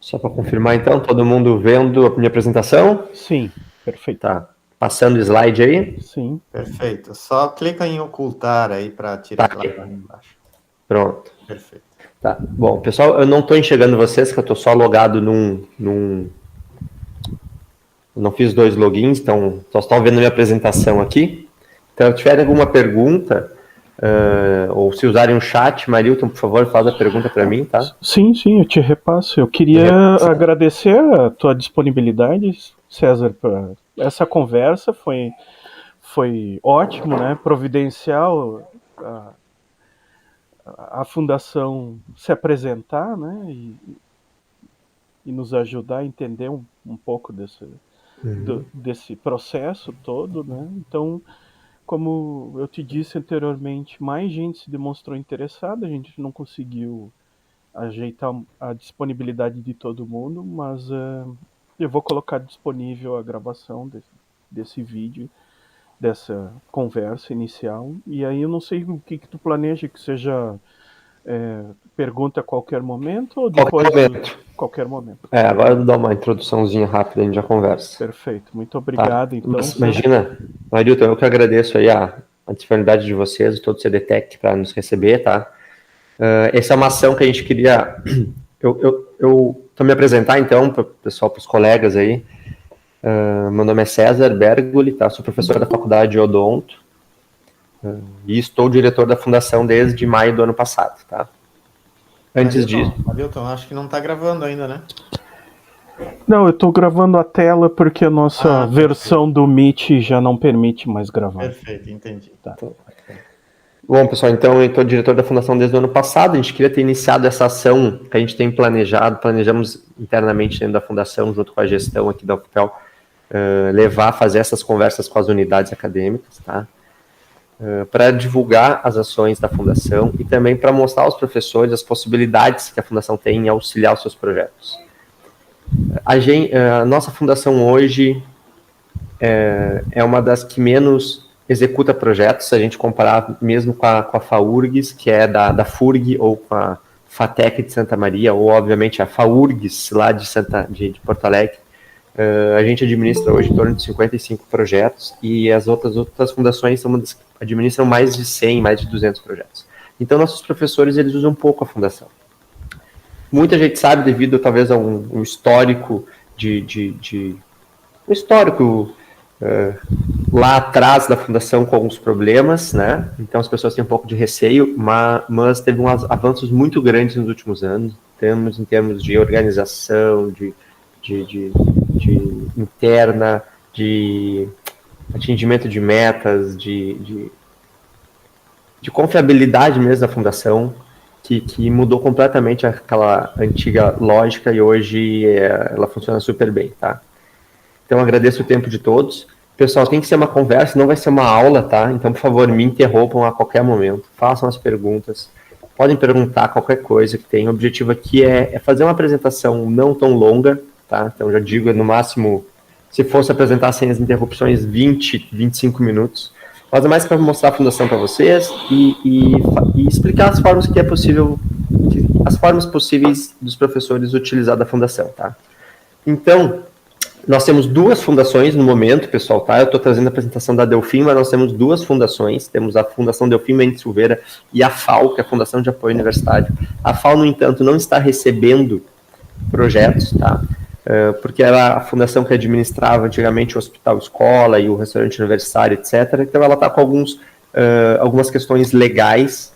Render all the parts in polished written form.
Só para confirmar, então, todo mundo vendo a minha apresentação? Sim, perfeito. Tá. Passando o slide aí? Sim. Perfeito. Só clica em ocultar aí para tirar aquela aqui. barra embaixo. Pronto. Perfeito. Tá. Bom, pessoal, eu não estou enxergando vocês, que eu estou só logado num... Eu não fiz 2 logins, então só estão vendo minha apresentação aqui. Então, se tiver alguma pergunta, ou se usarem o chat, Marilton, por favor, faz a pergunta para mim, tá? Sim, eu te repasso. Eu queria agradecer a tua disponibilidade, César, para essa conversa. Foi ótimo, né? Providencial a fundação se apresentar, né? E nos ajudar a entender um pouco desse processo todo, né? Então, como eu te disse anteriormente, mais gente se demonstrou interessada, a gente não conseguiu ajeitar a disponibilidade de todo mundo, mas eu vou colocar disponível a gravação desse vídeo, dessa conversa inicial, e aí eu não sei o que tu planeja, que seja pergunta a qualquer momento ou depois... Qualquer momento. Agora eu vou dar uma introduçãozinha rápida e a gente já conversa. Perfeito, muito obrigado. Tá. Então. Mas, imagina, Marilton, eu que agradeço aí a disponibilidade de vocês, de todo o CDTech para nos receber, tá? Essa é uma ação que a gente queria... Eu me apresentar, então, para o pessoal, para os colegas aí. Meu nome é César Bergoli, tá? Sou professor da Faculdade de Odonto e estou diretor da Fundação desde maio do ano passado, tá? Antes disso... Marilton, acho que não está gravando ainda, né? Não, eu estou gravando a tela porque a nossa versão do Meet já não permite mais gravar. Perfeito, entendi. Tá. Bom, pessoal, então eu estou diretor da Fundação desde o ano passado. A gente queria ter iniciado essa ação que a gente tem planejamos internamente dentro da Fundação, junto com a gestão aqui da UFPEL, fazer essas conversas com as unidades acadêmicas, tá? Para divulgar as ações da Fundação e também para mostrar aos professores as possibilidades que a Fundação tem em auxiliar os seus projetos. A nossa Fundação hoje é uma das que menos executa projetos, se a gente comparar mesmo com a FAURGS, que é da FURG, ou com a FATEC de Santa Maria, ou obviamente a FAURGS lá de Porto Alegre. A gente administra hoje em torno de 55 projetos e as outras fundações administram mais de 100, mais de 200 projetos. Então, nossos professores, eles usam pouco a fundação. Muita gente sabe, devido talvez a um histórico lá atrás da fundação com alguns problemas, né? Então, as pessoas têm um pouco de receio, mas teve uns avanços muito grandes nos últimos anos, em termos de organização, de interna, de atingimento de metas, de confiabilidade mesmo da fundação, que mudou completamente aquela antiga lógica e hoje ela funciona super bem, tá? Então, agradeço o tempo de todos. Pessoal, tem que ser uma conversa, não vai ser uma aula, tá? Então, por favor, me interrompam a qualquer momento, façam as perguntas, podem perguntar qualquer coisa que tenha. O objetivo aqui é fazer uma apresentação não tão longa, tá? Então, já digo, no máximo, se fosse apresentar sem as interrupções, 20, 25 minutos. Mas é mais para mostrar a fundação para vocês e explicar as formas que é possível, as formas possíveis dos professores utilizar da fundação, tá? Então, nós temos 2 fundações no momento, pessoal, tá? Eu estou trazendo a apresentação da Delfim, mas nós temos 2 fundações. Temos a Fundação Delfim Mendes Silveira e a FAO, que é a Fundação de Apoio Universitário. A FAO, no entanto, não está recebendo projetos, tá? Porque era a fundação que administrava antigamente o Hospital Escola e o Restaurante Universitário, etc. Então, ela está com algumas questões legais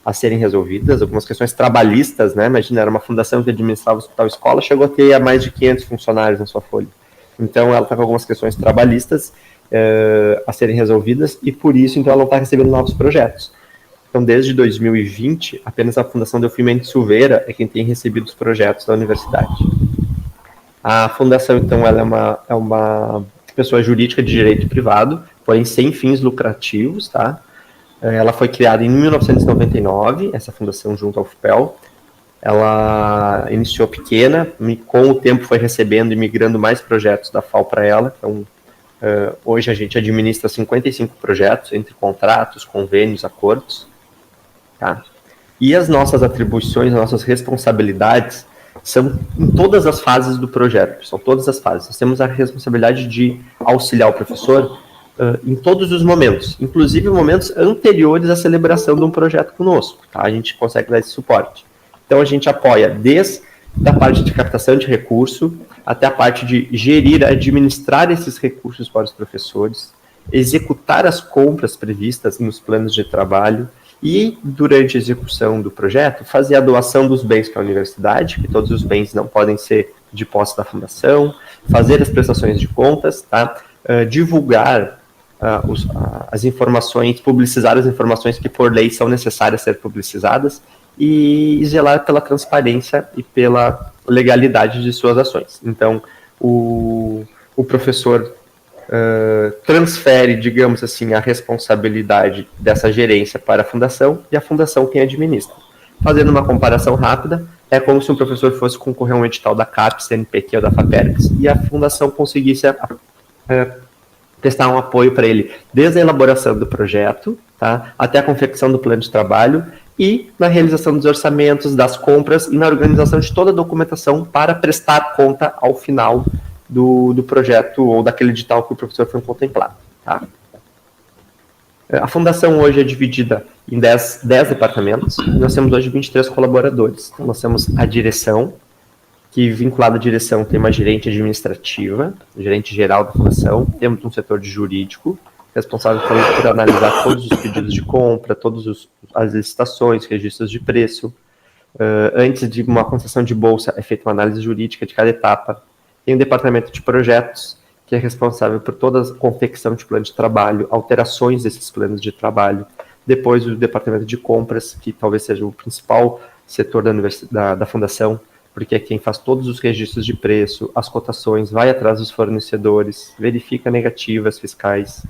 a serem resolvidas, algumas questões trabalhistas, né? Imagina, era uma fundação que administrava o Hospital Escola, chegou a ter mais de 500 funcionários na sua folha. Então, ela está com algumas questões trabalhistas a serem resolvidas e, por isso, então, ela não está recebendo novos projetos. Então, desde 2020, apenas a Fundação Delfim Mendes Silveira é quem tem recebido os projetos da universidade. A fundação, então, ela é uma pessoa jurídica de direito privado, porém sem fins lucrativos, tá? Ela foi criada em 1999, essa fundação junto ao FPEL. Ela iniciou pequena, e com o tempo foi recebendo e migrando mais projetos da FAO para ela. Então, hoje a gente administra 55 projetos, entre contratos, convênios, acordos. Tá? E as nossas atribuições, as nossas responsabilidades, são em todas as fases do projeto, são todas as fases. Nós temos a responsabilidade de auxiliar o professor em todos os momentos, inclusive momentos anteriores à celebração de um projeto conosco, tá? A gente consegue dar esse suporte. Então, a gente apoia desde a parte de captação de recurso até a parte de gerir, administrar esses recursos para os professores, executar as compras previstas nos planos de trabalho e, durante a execução do projeto, fazer a doação dos bens para a universidade, que todos os bens não podem ser de posse da fundação, fazer as prestações de contas, tá? Divulgar as informações, publicizar as informações que por lei são necessárias ser publicizadas e zelar pela transparência e pela legalidade de suas ações. Então, o professor transfere, digamos assim, a responsabilidade dessa gerência para a fundação e a fundação quem administra. Fazendo uma comparação rápida, é como se um professor fosse concorrer a um edital da CAPES, CNPq ou da FAPERGS e a fundação conseguisse prestar um apoio para ele, desde a elaboração do projeto, tá, até a confecção do plano de trabalho e na realização dos orçamentos, das compras e na organização de toda a documentação para prestar conta ao final do projeto ou daquele edital que o professor foi contemplado. Tá? A fundação hoje é dividida em 10 departamentos e nós temos hoje 23 colaboradores. Então, nós temos a direção, que vinculado à direção tem uma gerente administrativa, gerente geral da fundação, temos um setor de jurídico, responsável por analisar todos os pedidos de compra, todas as licitações, registros de preço. Antes de uma concessão de bolsa, é feita uma análise jurídica de cada etapa. Tem um departamento de projetos, que é responsável por toda a confecção de plano de trabalho, alterações desses planos de trabalho. Depois, o departamento de compras, que talvez seja o principal setor da fundação, porque é quem faz todos os registros de preço, as cotações, vai atrás dos fornecedores, verifica negativas fiscais.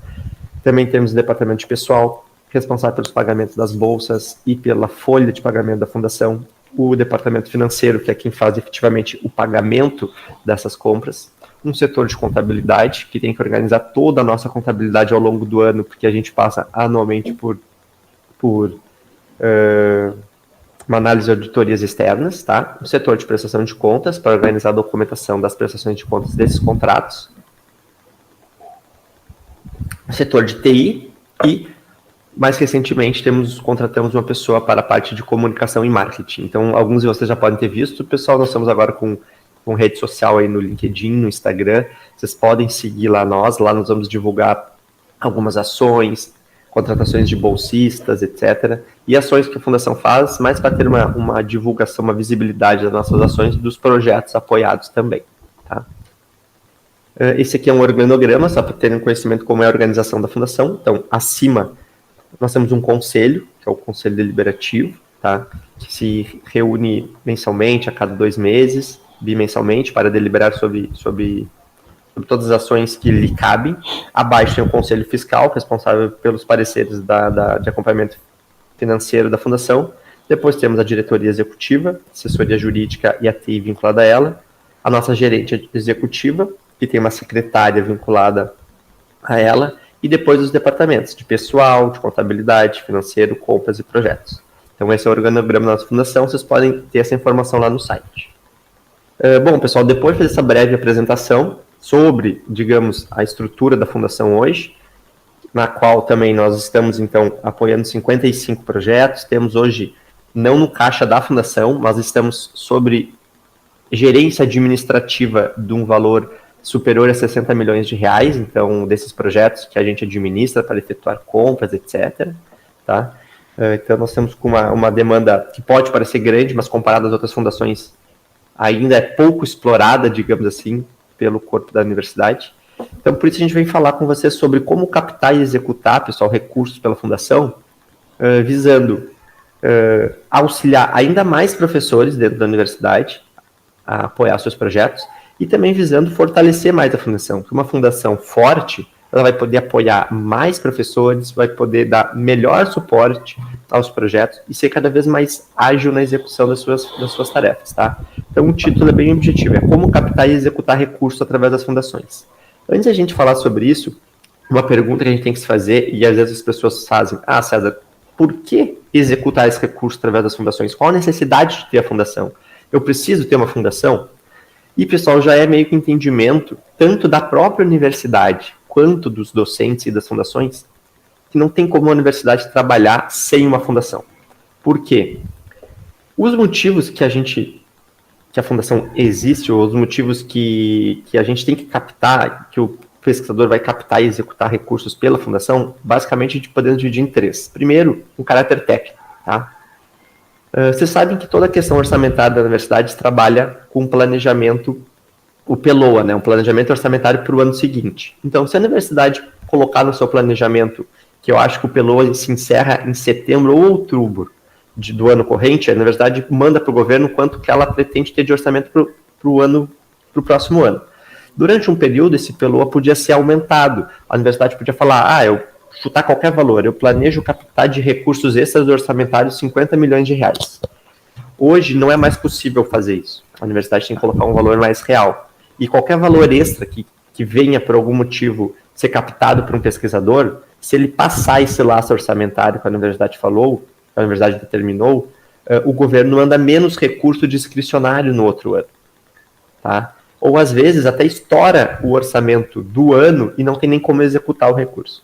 Também temos o departamento de pessoal, responsável pelos pagamentos das bolsas e pela folha de pagamento da fundação. O departamento financeiro, que é quem faz efetivamente o pagamento dessas compras. Um setor de contabilidade, que tem que organizar toda a nossa contabilidade ao longo do ano, porque a gente passa anualmente por uma análise de auditorias externas, tá? O setor de prestação de contas, para organizar a documentação das prestações de contas desses contratos. O setor de TI e, mais recentemente, contratamos uma pessoa para a parte de comunicação e marketing. Então, alguns de vocês já podem ter visto. Pessoal, nós estamos agora com rede social aí no LinkedIn, no Instagram. Vocês podem seguir lá nós vamos divulgar algumas ações, contratações de bolsistas, etc. E ações que a Fundação faz, mas para ter uma divulgação, uma visibilidade das nossas ações, dos projetos apoiados também. Tá? Esse aqui é um organograma, só para terem conhecimento como é a organização da Fundação. Então, acima, nós temos um conselho, que é o Conselho Deliberativo, tá? Que se reúne mensalmente, a cada 2 meses, bimensalmente, para deliberar sobre todas as ações que lhe cabem. Abaixo tem o Conselho Fiscal, responsável pelos pareceres de acompanhamento financeiro da Fundação. Depois temos a Diretoria Executiva, Assessoria Jurídica e a TI vinculada a ela. A nossa Gerente Executiva, que tem uma secretária vinculada a ela. E depois os departamentos de pessoal, de contabilidade, financeiro, compras e projetos. Então esse é o organograma da nossa Fundação, vocês podem ter essa informação lá no site. Bom, pessoal, depois de fazer essa breve apresentação sobre, digamos, a estrutura da Fundação hoje, na qual também nós estamos, então, apoiando 55 projetos, temos hoje, não no caixa da Fundação, mas estamos sobre gerência administrativa de um valor superior a 60 milhões de reais, então, desses projetos que a gente administra para efetuar compras, etc. Tá? Então, nós temos com uma demanda que pode parecer grande, mas comparada às outras fundações, ainda é pouco explorada, digamos assim, pelo corpo da universidade. Então, por isso a gente vem falar com vocês sobre como captar e executar, pessoal, recursos pela fundação, visando auxiliar ainda mais professores dentro da universidade a apoiar seus projetos e também visando fortalecer mais a fundação. Porque uma fundação forte, ela vai poder apoiar mais professores, vai poder dar melhor suporte aos projetos e ser cada vez mais ágil na execução das suas tarefas, tá? Então, o título é bem objetivo, é como captar e executar recursos através das fundações. Antes de a gente falar sobre isso, uma pergunta que a gente tem que se fazer, e às vezes as pessoas fazem, César, por que executar esse recurso através das fundações? Qual a necessidade de ter a fundação? Eu preciso ter uma fundação? E, pessoal, já é meio que entendimento, tanto da própria universidade, quanto dos docentes e das fundações, que não tem como a universidade trabalhar sem uma fundação. Por quê? Os motivos que a fundação existe, ou os motivos que a gente tem que captar, que o pesquisador vai captar e executar recursos pela fundação, basicamente a gente podemos dividir em 3. Primeiro, um caráter técnico, tá? Vocês sabem que toda a questão orçamentária da universidade trabalha com planejamento, o PELOA, né, um planejamento orçamentário para o ano seguinte. Então, se a universidade colocar no seu planejamento, que eu acho que o PELOA se encerra em setembro ou outubro do ano corrente, a universidade manda para o governo quanto que ela pretende ter de orçamento para o próximo ano. Durante um período, esse PELOA podia ser aumentado. A universidade podia falar, eu chutar qualquer valor, eu planejo captar de recursos extras orçamentários 50 milhões de reais. Hoje não é mais possível fazer isso. A universidade tem que colocar um valor mais real. E qualquer valor extra que venha por algum motivo ser captado por um pesquisador, se ele passar esse laço orçamentário que a universidade falou, que a universidade determinou, o governo manda menos recurso discricionário no outro ano. Tá? Ou às vezes até estoura o orçamento do ano e não tem nem como executar o recurso.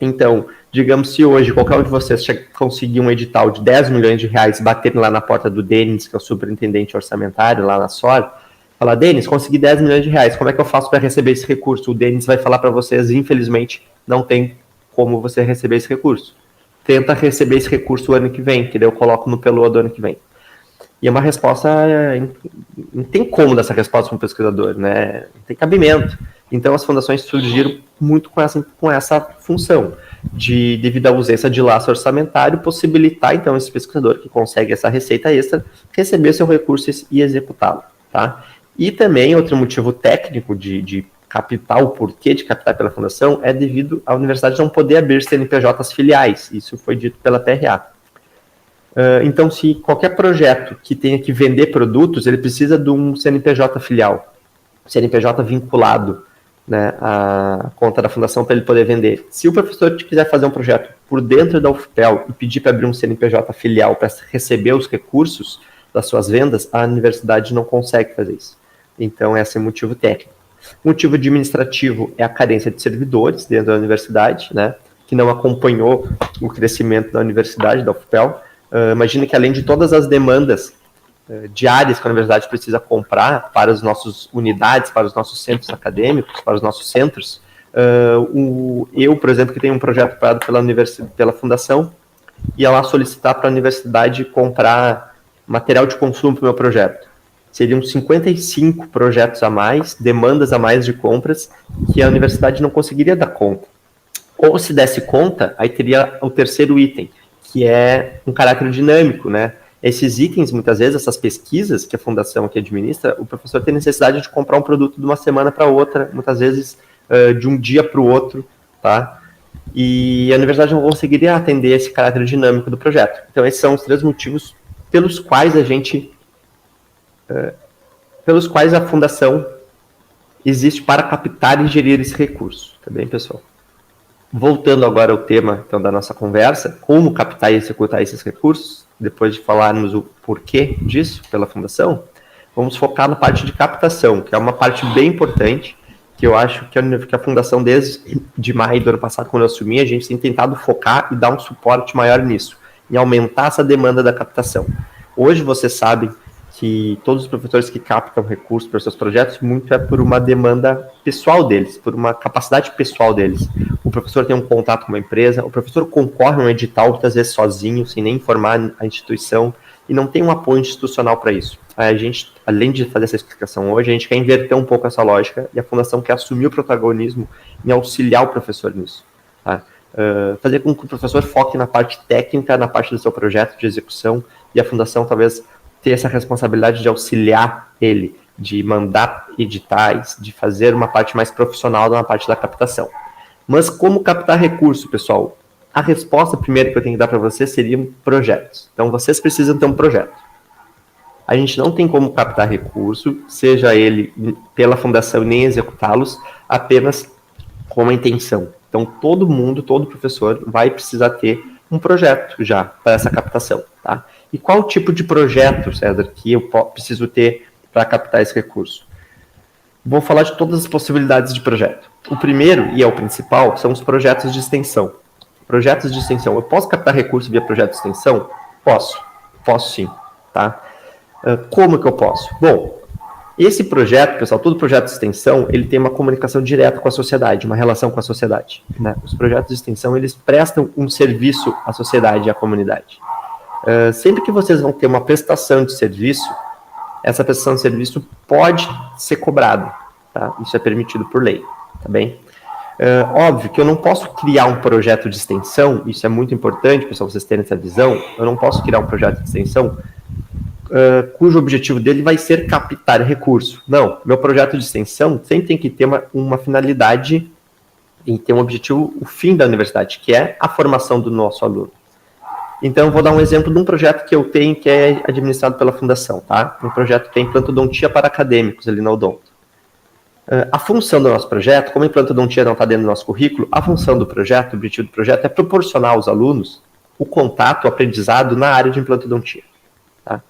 Então, digamos, se hoje qualquer um de vocês conseguir um edital de 10 milhões de reais baterem lá na porta do Denis, que é o superintendente orçamentário lá na SOR, falar, Denis, consegui 10 milhões de reais, como é que eu faço para receber esse recurso? O Denis vai falar para vocês, infelizmente, não tem como você receber esse recurso. Tenta receber esse recurso o ano que vem, que daí eu coloco no PELOA do ano que vem. E é uma resposta, não tem como dessa resposta para um pesquisador, né? Não tem cabimento. Então as fundações surgiram muito com essa função, devido à ausência de laço orçamentário, possibilitar então esse pesquisador que consegue essa receita extra, receber seu recurso e executá-lo. Tá? E também outro motivo técnico de captar, o porquê de captar pela fundação, é devido à universidade não poder abrir CNPJs filiais. Isso foi dito pela TRA. Então, se qualquer projeto que tenha que vender produtos, ele precisa de um CNPJ filial, CNPJ vinculado, né, à conta da fundação para ele poder vender. Se o professor quiser fazer um projeto por dentro da UFPEL e pedir para abrir um CNPJ filial para receber os recursos das suas vendas, a universidade não consegue fazer isso. Então, esse é o motivo técnico. O motivo administrativo é a carência de servidores dentro da universidade, né, que não acompanhou o crescimento da universidade, da UFPEL. Imagina que além de todas as demandas diárias que a universidade precisa comprar para as nossas unidades, para os nossos centros acadêmicos, para os nossos centros, eu, por exemplo, que tenho um projeto preparado pela fundação, ia lá solicitar para a universidade comprar material de consumo para o meu projeto. Seriam 55 projetos a mais, demandas a mais de compras, que a universidade não conseguiria dar conta. Ou se desse conta, aí teria o terceiro item, que é um caráter dinâmico, né? Esses itens, muitas vezes, essas pesquisas que a fundação aqui administra, o professor tem necessidade de comprar um produto de uma semana para outra, muitas vezes de um dia para o outro, tá? E a universidade não conseguiria atender esse caráter dinâmico do projeto. Então, esses são os 3 motivos pelos quais a fundação existe para captar e gerir esse recurso, tá bem, pessoal? Voltando agora ao tema então, da nossa conversa, como captar e executar esses recursos, depois de falarmos o porquê disso pela fundação, vamos focar na parte de captação, que é uma parte bem importante, que eu acho que a fundação, desde maio do ano passado, quando eu assumi, a gente tem tentado focar e dar um suporte maior nisso, em aumentar essa demanda da captação. Hoje vocês sabem que todos os professores que captam recursos para seus projetos, muito é por uma demanda pessoal deles, por uma capacidade pessoal deles. O professor tem um contato com uma empresa, o professor concorre a um edital, muitas vezes sozinho, sem nem informar a instituição, e não tem um apoio institucional para isso. A gente, além de fazer essa explicação hoje, a gente quer inverter um pouco essa lógica, e a fundação quer assumir o protagonismo em auxiliar o professor nisso. Tá? Fazer com que o professor foque na parte técnica, na parte do seu projeto de execução, e a fundação talvez ter essa responsabilidade de auxiliar ele, de mandar editais, de fazer uma parte mais profissional na parte da captação. Mas como captar recurso, pessoal? A resposta primeira que eu tenho que dar para vocês seriam projetos. Então, vocês precisam ter um projeto. A gente não tem como captar recurso, seja ele pela fundação, nem executá-los, apenas com uma intenção. Então, todo professor vai precisar ter um projeto já para essa captação, tá? E qual tipo de projeto, César, que eu preciso ter para captar esse recurso? Vou falar de todas as possibilidades de projeto. O primeiro, e é o principal, são os projetos de extensão. Projetos de extensão. Eu posso captar recurso via projeto de extensão? Posso sim. Tá? Como que eu posso? Bom, esse projeto, pessoal, todo projeto de extensão, ele tem uma comunicação direta com a sociedade, uma relação com a sociedade. Né? Os projetos de extensão, eles prestam um serviço à sociedade e à comunidade. Sempre que vocês vão ter uma prestação de serviço, essa prestação de serviço pode ser cobrada. Tá? Isso é permitido por lei. Tá bem? Óbvio que eu não posso criar um projeto de extensão, isso é muito importante, pessoal, vocês terem essa visão, eu não posso criar um projeto de extensão cujo objetivo dele vai ser captar recurso. Não, meu projeto de extensão sempre tem que ter uma finalidade e ter um objetivo, o fim da universidade, que é a formação do nosso aluno. Então, eu vou dar um exemplo de um projeto que eu tenho, que é administrado pela Fundação, tá? Um projeto que é implantodontia para acadêmicos, ali na Odonto. A função do nosso projeto, como a implantodontia não está dentro do nosso currículo, a função do projeto, o objetivo do projeto é proporcionar aos alunos o contato, o aprendizado na área de implantodontia. Tá?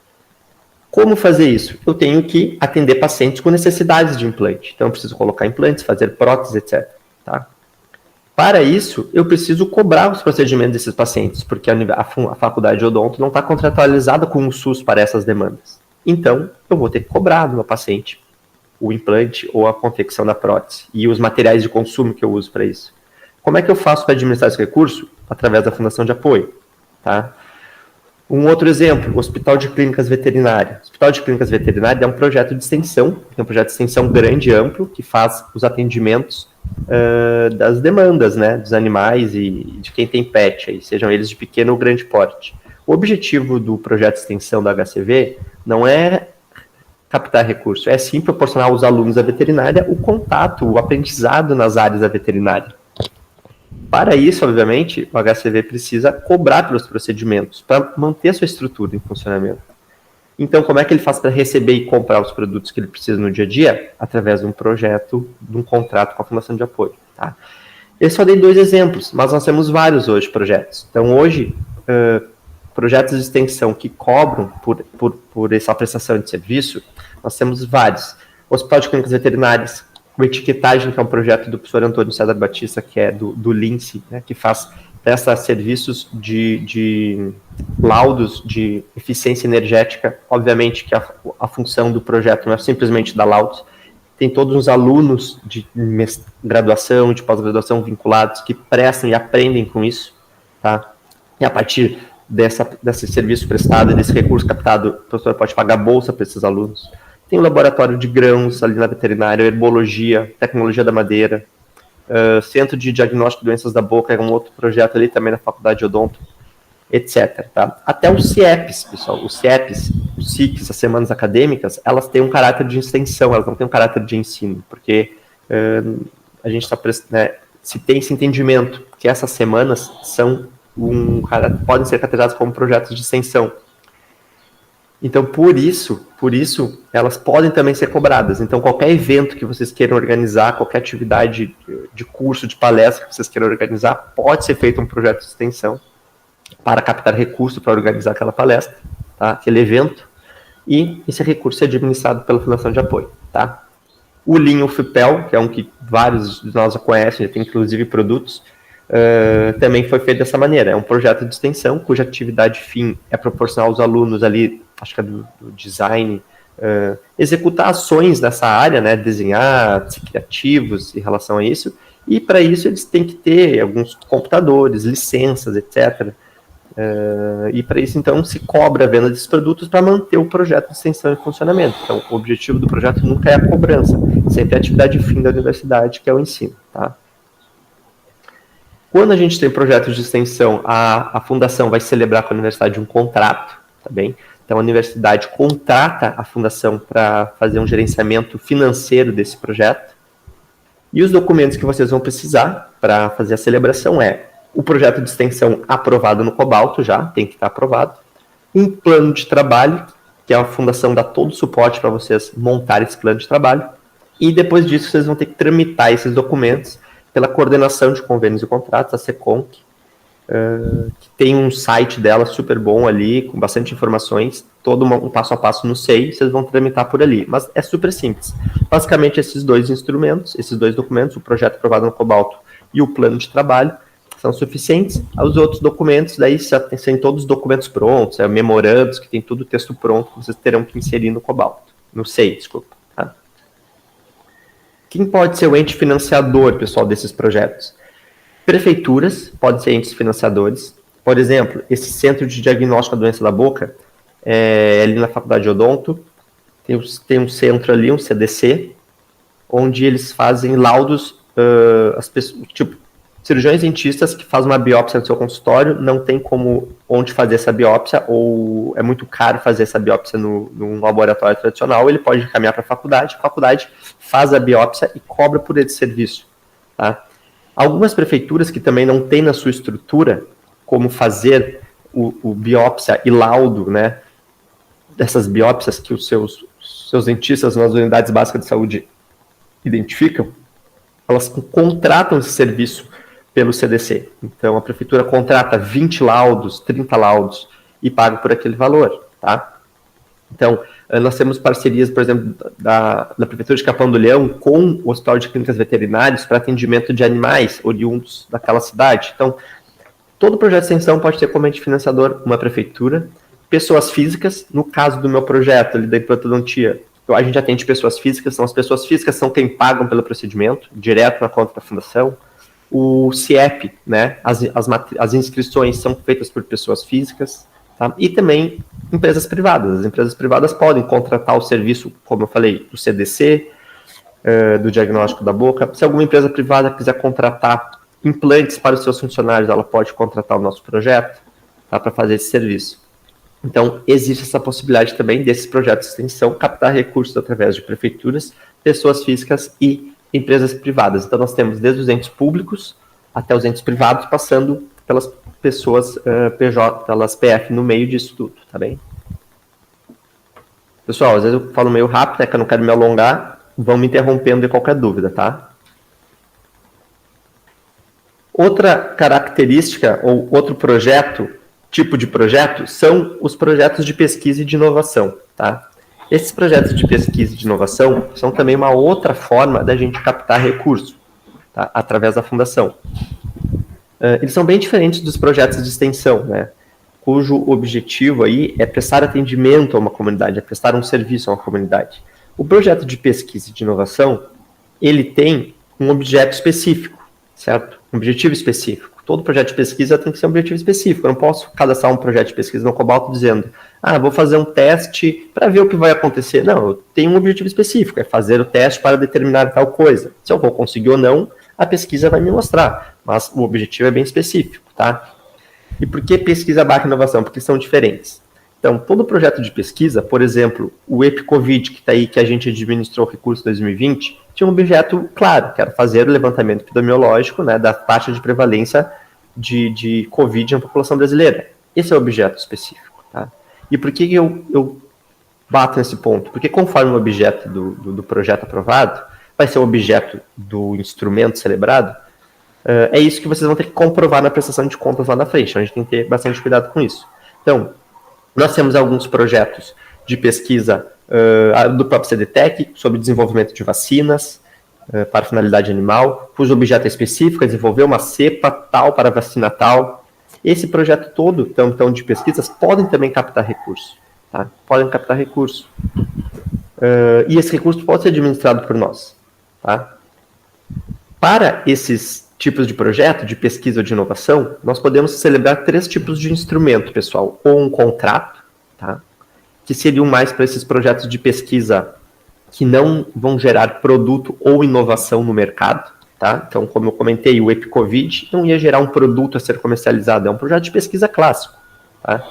Como fazer isso? Eu tenho que atender pacientes com necessidades de implante. Então, eu preciso colocar implantes, fazer próteses, etc. Tá? Para isso, eu preciso cobrar os procedimentos desses pacientes, porque a faculdade de odonto não está contratualizada com o SUS para essas demandas. Então, eu vou ter que cobrar do meu paciente o implante ou a confecção da prótese e os materiais de consumo que eu uso para isso. Como é que eu faço para administrar esse recurso? Através da Fundação de Apoio. Tá? Um outro exemplo, o Hospital de Clínicas Veterinárias. O Hospital de Clínicas Veterinárias é um projeto de extensão, é um projeto de extensão grande e amplo, que faz os atendimentos das demandas, né, dos animais e de quem tem pet, aí, sejam eles de pequeno ou grande porte. O objetivo do projeto de extensão da HCV não é captar recurso, é sim proporcionar aos alunos da veterinária o contato, o aprendizado nas áreas da veterinária. Para isso, obviamente, o HCV precisa cobrar pelos procedimentos, para manter a sua estrutura em funcionamento. Então, como é que ele faz para receber e comprar os produtos que ele precisa no dia a dia? Através de um projeto, de um contrato com a Fundação de Apoio. Tá? Eu só dei 2 exemplos, mas nós temos vários hoje projetos. Então, hoje, projetos de extensão que cobram por essa prestação de serviço, nós temos vários. O Hospital de Clínicas Veterinárias, o Etiquetagem, que é um projeto do professor Antônio César Batista, que é do LINSE, né, que presta serviços de laudos de eficiência energética. Obviamente que a função do projeto não é simplesmente dar laudos, tem todos os alunos de graduação, de pós-graduação vinculados que prestam e aprendem com isso, tá? E a partir desse serviço prestado, desse recurso captado, o professor pode pagar bolsa para esses alunos. Tem o laboratório de grãos ali na veterinária, herbologia, tecnologia da madeira, Centro de Diagnóstico de Doenças da Boca, é um outro projeto ali também na Faculdade de Odonto, etc. Tá? Até os CIEPs, pessoal, os CIEPs, os SICs, as semanas acadêmicas, elas têm um caráter de extensão, elas não têm um caráter de ensino, porque a gente está, né, se tem esse entendimento que essas semanas podem ser caracterizadas como projetos de extensão. Então, por isso, elas podem também ser cobradas. Então, qualquer evento que vocês queiram organizar, qualquer atividade de curso, de palestra que vocês queiram organizar, pode ser feito um projeto de extensão para captar recurso para organizar aquela palestra, tá? Aquele evento, e esse recurso é administrado pela Fundação de Apoio. Tá? O Linho FIPEL, que é um que vários de nós já conhecem, já tem inclusive produtos, também foi feito dessa maneira. É um projeto de extensão cuja atividade fim é proporcionar aos alunos ali, acho que é do design, executar ações nessa área, né, desenhar, ser criativos em relação a isso, e para isso eles têm que ter alguns computadores, licenças, etc. E para isso, então, se cobra a venda desses produtos para manter o projeto de extensão em funcionamento. Então, o objetivo do projeto nunca é a cobrança, sempre é a atividade fim da universidade, que é o ensino. Tá? Quando a gente tem projetos de extensão, a fundação vai celebrar com a universidade um contrato, tá bem? Então, a universidade contrata a fundação para fazer um gerenciamento financeiro desse projeto. E os documentos que vocês vão precisar para fazer a celebração o projeto de extensão aprovado no Cobalto, já tem que estar aprovado. Um plano de trabalho, que a fundação dá todo o suporte para vocês montar esse plano de trabalho. E depois disso, vocês vão ter que tramitar esses documentos pela Coordenação de Convênios e Contratos, a SECONC, que tem um site dela super bom ali, com bastante informações, todo um passo a passo no SEI, vocês vão tramitar por ali. Mas é super simples. Basicamente, esses dois instrumentos, esses dois documentos, o projeto aprovado no Cobalto e o plano de trabalho, são suficientes. Os outros documentos, daí tem todos os documentos prontos, memorandos, que tem tudo o texto pronto, que vocês terão que inserir no Cobalto, no SEI, desculpa. Tá? Quem pode ser o ente financiador, pessoal, desses projetos? Prefeituras podem ser entes financiadores. Por exemplo, esse Centro de Diagnóstico da Doença da Boca, ali na Faculdade de Odonto, tem um centro ali, um CDC, onde eles fazem laudos, as pessoas, tipo, cirurgiões dentistas que fazem uma biópsia no seu consultório, não tem onde fazer essa biópsia, ou é muito caro fazer essa biópsia num laboratório tradicional, ele pode encaminhar para a faculdade faz a biópsia e cobra por esse serviço. Tá? Algumas prefeituras que também não têm na sua estrutura como fazer o biópsia e laudo, né, dessas biópsias que os seus dentistas nas unidades básicas de saúde identificam, elas contratam esse serviço pelo CDC. Então, a prefeitura contrata 20 laudos, 30 laudos e paga por aquele valor, tá? Então, nós temos parcerias, por exemplo, da Prefeitura de Capão do Leão com o Hospital de Clínicas Veterinárias para atendimento de animais oriundos daquela cidade. Então, todo projeto de extensão pode ter como ente financiador uma prefeitura, pessoas físicas, no caso do meu projeto ali da implantodontia, a gente atende pessoas físicas, as pessoas físicas são quem pagam pelo procedimento, direto na conta da fundação. O CIEP, né, as inscrições são feitas por pessoas físicas, tá? E também empresas privadas. As empresas privadas podem contratar o serviço, como eu falei, do CDC, do diagnóstico da boca. Se alguma empresa privada quiser contratar implantes para os seus funcionários, ela pode contratar o nosso projeto, tá, para fazer esse serviço. Então, existe essa possibilidade também desses projetos de extensão captar recursos através de prefeituras, pessoas físicas e empresas privadas. Então, nós temos desde os entes públicos até os entes privados, passando pelas pessoas PJ, pelas PF no meio disso tudo, tá bem? Pessoal, às vezes eu falo meio rápido, né, que eu não quero me alongar, vão me interrompendo de qualquer dúvida, tá? Outra característica, ou outro tipo de projeto, são os projetos de pesquisa e de inovação, tá? Esses projetos de pesquisa e de inovação são também uma outra forma da gente captar recurso, tá? Através da fundação. Eles são bem diferentes dos projetos de extensão, né? Cujo objetivo aí é prestar atendimento a uma comunidade, é prestar um serviço a uma comunidade. O projeto de pesquisa e de inovação, ele tem um objeto específico, certo? Um objetivo específico. Todo projeto de pesquisa tem que ser um objetivo específico. Eu não posso cadastrar um projeto de pesquisa no Cobalto dizendo, vou fazer um teste para ver o que vai acontecer. Não, eu tenho um objetivo específico, é fazer o teste para determinar tal coisa. Se eu vou conseguir ou não, a pesquisa vai me mostrar, mas o objetivo é bem específico, tá? E por que pesquisa barra inovação? Porque são diferentes. Então, todo projeto de pesquisa, por exemplo, o EpiCovid, que está aí, que a gente administrou o recurso em 2020, tinha um objeto claro, que era fazer o levantamento epidemiológico, né, da taxa de prevalência de Covid na população brasileira. Esse é o objeto específico, tá? E por que eu bato nesse ponto? Porque conforme o objeto do projeto aprovado, vai ser o objeto do instrumento celebrado, é isso que vocês vão ter que comprovar na prestação de contas lá na frente. Então, a gente tem que ter bastante cuidado com isso. Então, nós temos alguns projetos de pesquisa do próprio CDTEC sobre desenvolvimento de vacinas para finalidade animal, cujo objeto é específico, é desenvolver uma cepa tal para vacina tal. Esse projeto todo, então de pesquisas, podem também captar recurso. Tá? Podem captar recurso. E esse recurso pode ser administrado por nós. Tá? Para esses tipos de projeto, de pesquisa ou de inovação, nós podemos celebrar 3 tipos de instrumento, pessoal. Ou um contrato, tá? Que seriam mais para esses projetos de pesquisa que não vão gerar produto ou inovação no mercado, tá? Então, como eu comentei, o EpiCovid não ia gerar um produto a ser comercializado, é um projeto de pesquisa clássico, tá?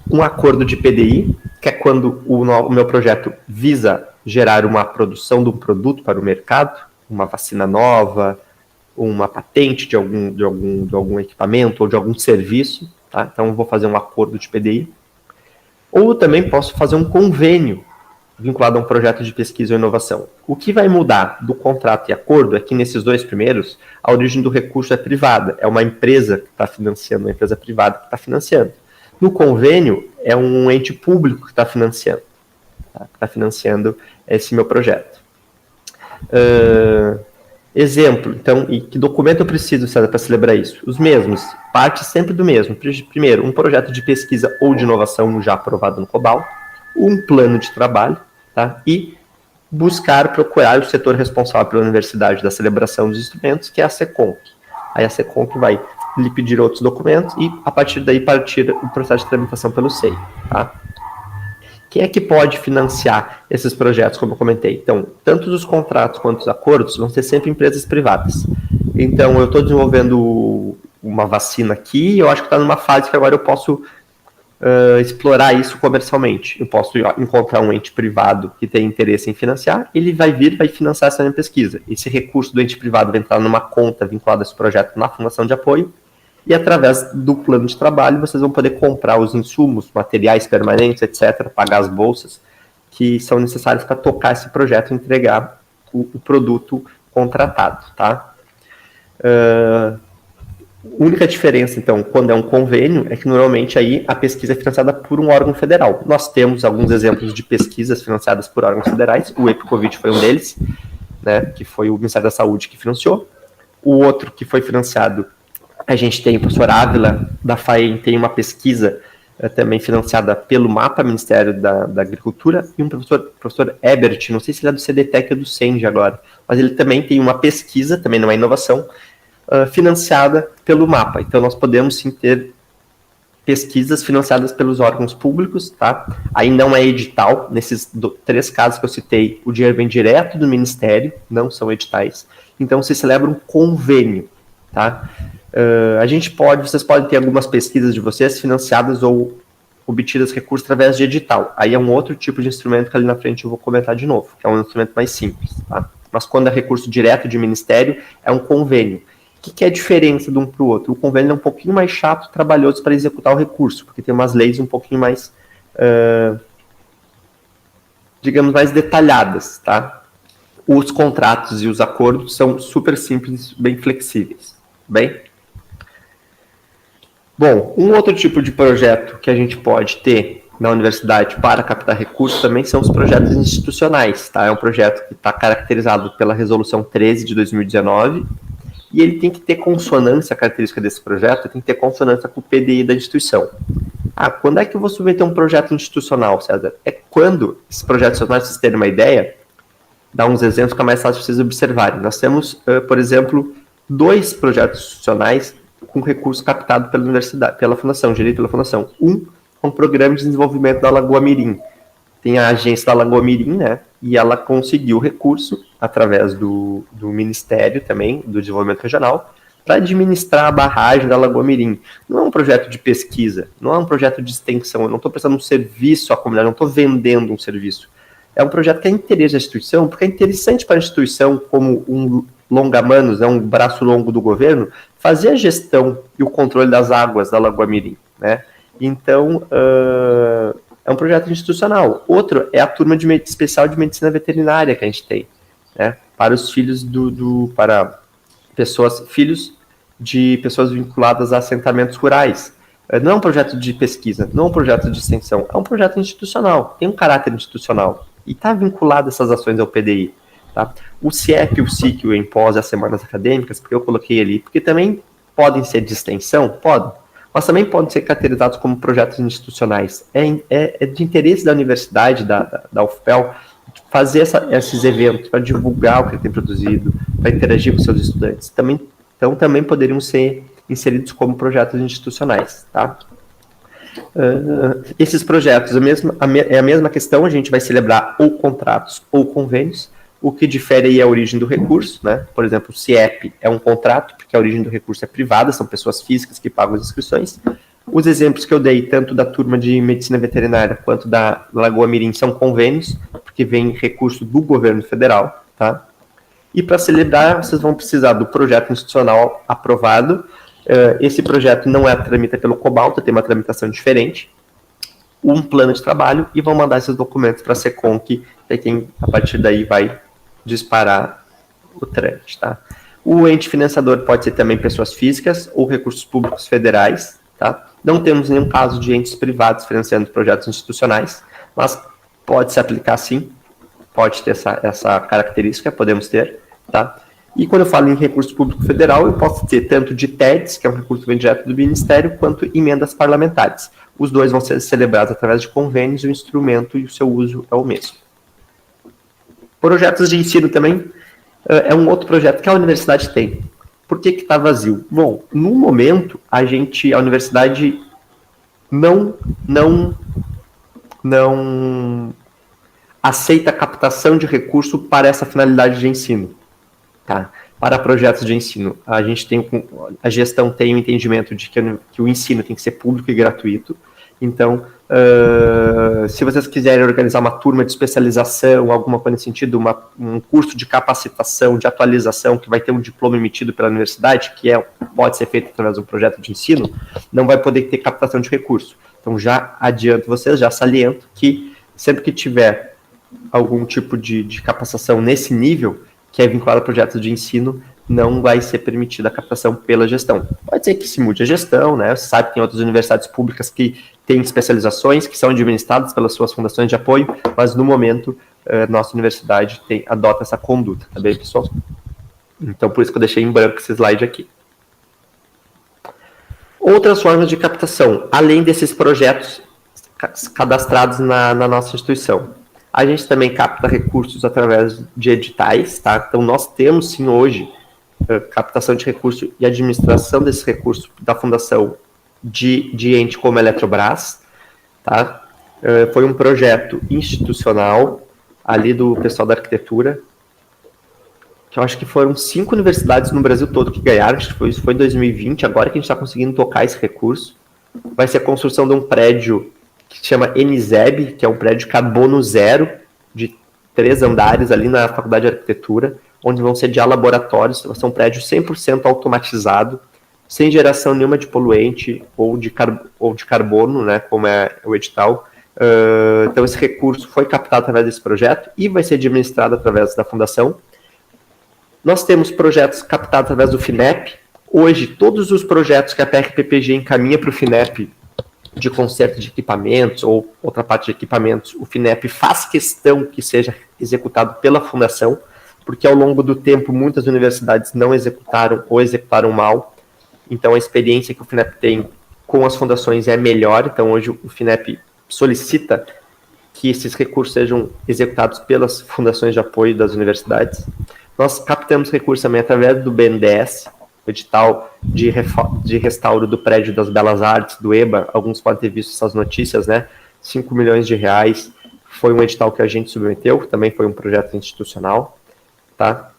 Um acordo de PDI, que é quando o meu projeto visa gerar uma produção de um produto para o mercado, uma vacina nova, uma patente de algum equipamento ou de algum serviço, tá? Então eu vou fazer um acordo de PDI. Ou também posso fazer um convênio vinculado a um projeto de pesquisa ou inovação. O que vai mudar do contrato e acordo é que nesses dois primeiros, a origem do recurso é privada, é uma empresa que está financiando, uma empresa privada que está financiando. No convênio, é um ente público que está financiando, tá? Está financiando esse meu projeto. Exemplo, então, e que documento eu preciso, César, para celebrar isso? Os mesmos, parte sempre do mesmo. Primeiro, um projeto de pesquisa ou de inovação já aprovado no COBAL, um plano de trabalho, tá? E procurar o setor responsável pela universidade da celebração dos instrumentos, que é a SECONC. Aí a SECONC vai lhe pedir outros documentos e, a partir daí, partir o processo de tramitação pelo SEI, tá? Quem é que pode financiar esses projetos, como eu comentei? Então, tanto os contratos quanto os acordos vão ser sempre empresas privadas. Então, eu estou desenvolvendo uma vacina aqui e eu acho que está numa fase que agora eu posso explorar isso comercialmente. Eu posso encontrar um ente privado que tem interesse em financiar, ele vai financiar essa minha pesquisa. Esse recurso do ente privado vai entrar numa conta vinculada a esse projeto na fundação de apoio, e através do plano de trabalho vocês vão poder comprar os insumos, materiais permanentes, etc., pagar as bolsas que são necessárias para tocar esse projeto e entregar o produto contratado, tá? A única diferença, então, quando é um convênio, é que normalmente aí a pesquisa é financiada por um órgão federal. Nós temos alguns exemplos de pesquisas financiadas por órgãos federais, o EpiCovid foi um deles, né, que foi o Ministério da Saúde que financiou. O outro que foi financiado, a gente tem o professor Ávila, da FAEM, tem uma pesquisa também financiada pelo MAPA, Ministério da Agricultura, e um professor Ebert, não sei se ele é do CDTEC ou do CENG agora, mas ele também tem uma pesquisa, também não é inovação, financiada pelo MAPA. Então, nós podemos sim ter pesquisas financiadas pelos órgãos públicos, tá? Aí não é edital, nesses 3 casos que eu citei, o dinheiro vem direto do Ministério, não são editais, então se celebra um convênio, tá? Vocês podem ter algumas pesquisas de vocês financiadas ou obtidas recursos através de edital. Aí é um outro tipo de instrumento que ali na frente eu vou comentar de novo, que é um instrumento mais simples, tá? Mas quando é recurso direto de Ministério, é um convênio. O que é a diferença de um para o outro? O convênio é um pouquinho mais chato, trabalhoso para executar o recurso, porque tem umas leis um pouquinho mais, digamos, mais detalhadas, tá? Os contratos e os acordos são super simples, bem flexíveis, bem? Bom, um outro tipo de projeto que a gente pode ter na universidade para captar recursos também são os projetos institucionais, tá? É um projeto que está caracterizado pela Resolução 13 de 2019, e ele tem que ter consonância, a característica desse projeto tem que ter consonância com o PDI da instituição. Quando é que eu vou submeter um projeto institucional, César? É quando esse projeto institucional, vocês terem uma ideia, dar uns exemplos que é mais fácil vocês observarem. Nós temos, por exemplo, 2 projetos institucionais com recurso captado pela universidade, pela fundação, gerido pela fundação. Um é um programa de desenvolvimento da Lagoa Mirim. Tem a agência da Lagoa Mirim, né? E ela conseguiu recurso através do Ministério também, do Desenvolvimento Regional, para administrar a barragem da Lagoa Mirim. Não é um projeto de pesquisa, não é um projeto de extensão, eu não estou prestando um serviço à comunidade, não estou vendendo um serviço. É um projeto que é interesse da instituição, porque é interessante para a instituição, como um longa-manos, um braço longo do governo, fazer a gestão e o controle das águas da Lagoa Mirim, né? Então, é um projeto institucional. Outro é a turma especial de medicina veterinária que a gente tem, né? Para os filhos filhos de pessoas vinculadas a assentamentos rurais. Não é um projeto de pesquisa, não é um projeto de extensão, é um projeto institucional, tem um caráter institucional e está vinculado essas ações ao PDI. Tá? O CIEP, o SIC, o EMPOS, as semanas acadêmicas, porque eu coloquei ali, porque também podem ser de extensão, podem, mas também podem ser caracterizados como projetos institucionais. É de interesse da universidade, da UFPEL, fazer esses eventos para divulgar o que ele tem produzido, para interagir com seus estudantes. Então, também poderiam ser inseridos como projetos institucionais. Tá? Esses projetos, é a mesma questão, a gente vai celebrar ou contratos ou convênios. O que difere aí é a origem do recurso, né? Por exemplo, o CIEP é um contrato, porque a origem do recurso é privada, são pessoas físicas que pagam as inscrições. Os exemplos que eu dei, tanto da turma de medicina veterinária quanto da Lagoa Mirim, são convênios, porque vem recurso do governo federal, tá? E para celebrar, vocês vão precisar do projeto institucional aprovado. Esse projeto não tramita pelo COBAL, tem uma tramitação diferente. um plano de trabalho e vão mandar esses documentos para a SECOM, que é quem, a partir daí, vai disparar o trâmite, tá? O ente financiador pode ser também pessoas físicas ou recursos públicos federais, tá? Não temos nenhum caso de entes privados financiando projetos institucionais, mas pode se aplicar sim, pode ter essa característica, podemos ter, tá? E quando eu falo em recurso público federal, eu posso ter tanto de TEDs, que é um recurso que vem direto do Ministério, quanto emendas parlamentares. Os dois vão ser celebrados através de convênios, o instrumento e o seu uso é o mesmo. Projetos de ensino também é um outro projeto que a universidade tem. Por que está vazio? Bom, no momento, a universidade não aceita a captação de recurso para essa finalidade de ensino. Tá? Para projetos de ensino, a gestão tem o entendimento de que o ensino tem que ser público e gratuito. Então, se vocês quiserem organizar uma turma de especialização, alguma coisa nesse sentido, um curso de capacitação, de atualização, que vai ter um diploma emitido pela universidade, que pode ser feito através de um projeto de ensino, não vai poder ter captação de recurso. Então, já adianto vocês, já saliento que sempre que tiver algum tipo de capacitação nesse nível, que é vinculado a projetos de ensino, não vai ser permitida a captação pela gestão. Pode ser que se mude a gestão, né? Você sabe que tem outras universidades públicas que têm especializações, que são administradas pelas suas fundações de apoio, mas no momento, nossa universidade adota essa conduta, tá bem, pessoal? Então, por isso que eu deixei em branco esse slide aqui. Outras formas de captação, além desses projetos cadastrados na nossa instituição. A gente também capta recursos através de editais, tá? Então, nós temos, sim, hoje, captação de recursos e administração desses recursos da fundação de ente como a Eletrobras, tá? Foi um projeto institucional, ali do pessoal da arquitetura, que eu acho que foram 5 universidades no Brasil todo que ganharam, acho que isso foi em 2020, agora que a gente está conseguindo tocar esse recurso. Vai ser a construção de um prédio que se chama NZEB, que é um prédio carbono zero, de 3 andares ali na Faculdade de Arquitetura, onde vão sediar laboratórios. Vai ser um prédio 100% automatizado, sem geração nenhuma de poluente ou de carbono, né, como é o edital. Então, esse recurso foi captado através desse projeto e vai ser administrado através da fundação. Nós temos projetos captados através do FINEP. Hoje, todos os projetos que a PEC-PPG encaminha para o FINEP, de conserto de equipamentos ou outra parte de equipamentos, o FINEP faz questão que seja executado pela fundação, porque ao longo do tempo muitas universidades não executaram ou executaram mal, então a experiência que o FINEP tem com as fundações é melhor, então hoje o FINEP solicita que esses recursos sejam executados pelas fundações de apoio das universidades. Nós captamos recursos também através do BNDES, edital de restauro do prédio das Belas Artes, do EBA, alguns podem ter visto essas notícias, né? 5 milhões de reais, foi um edital que a gente submeteu, também foi um projeto institucional, tá?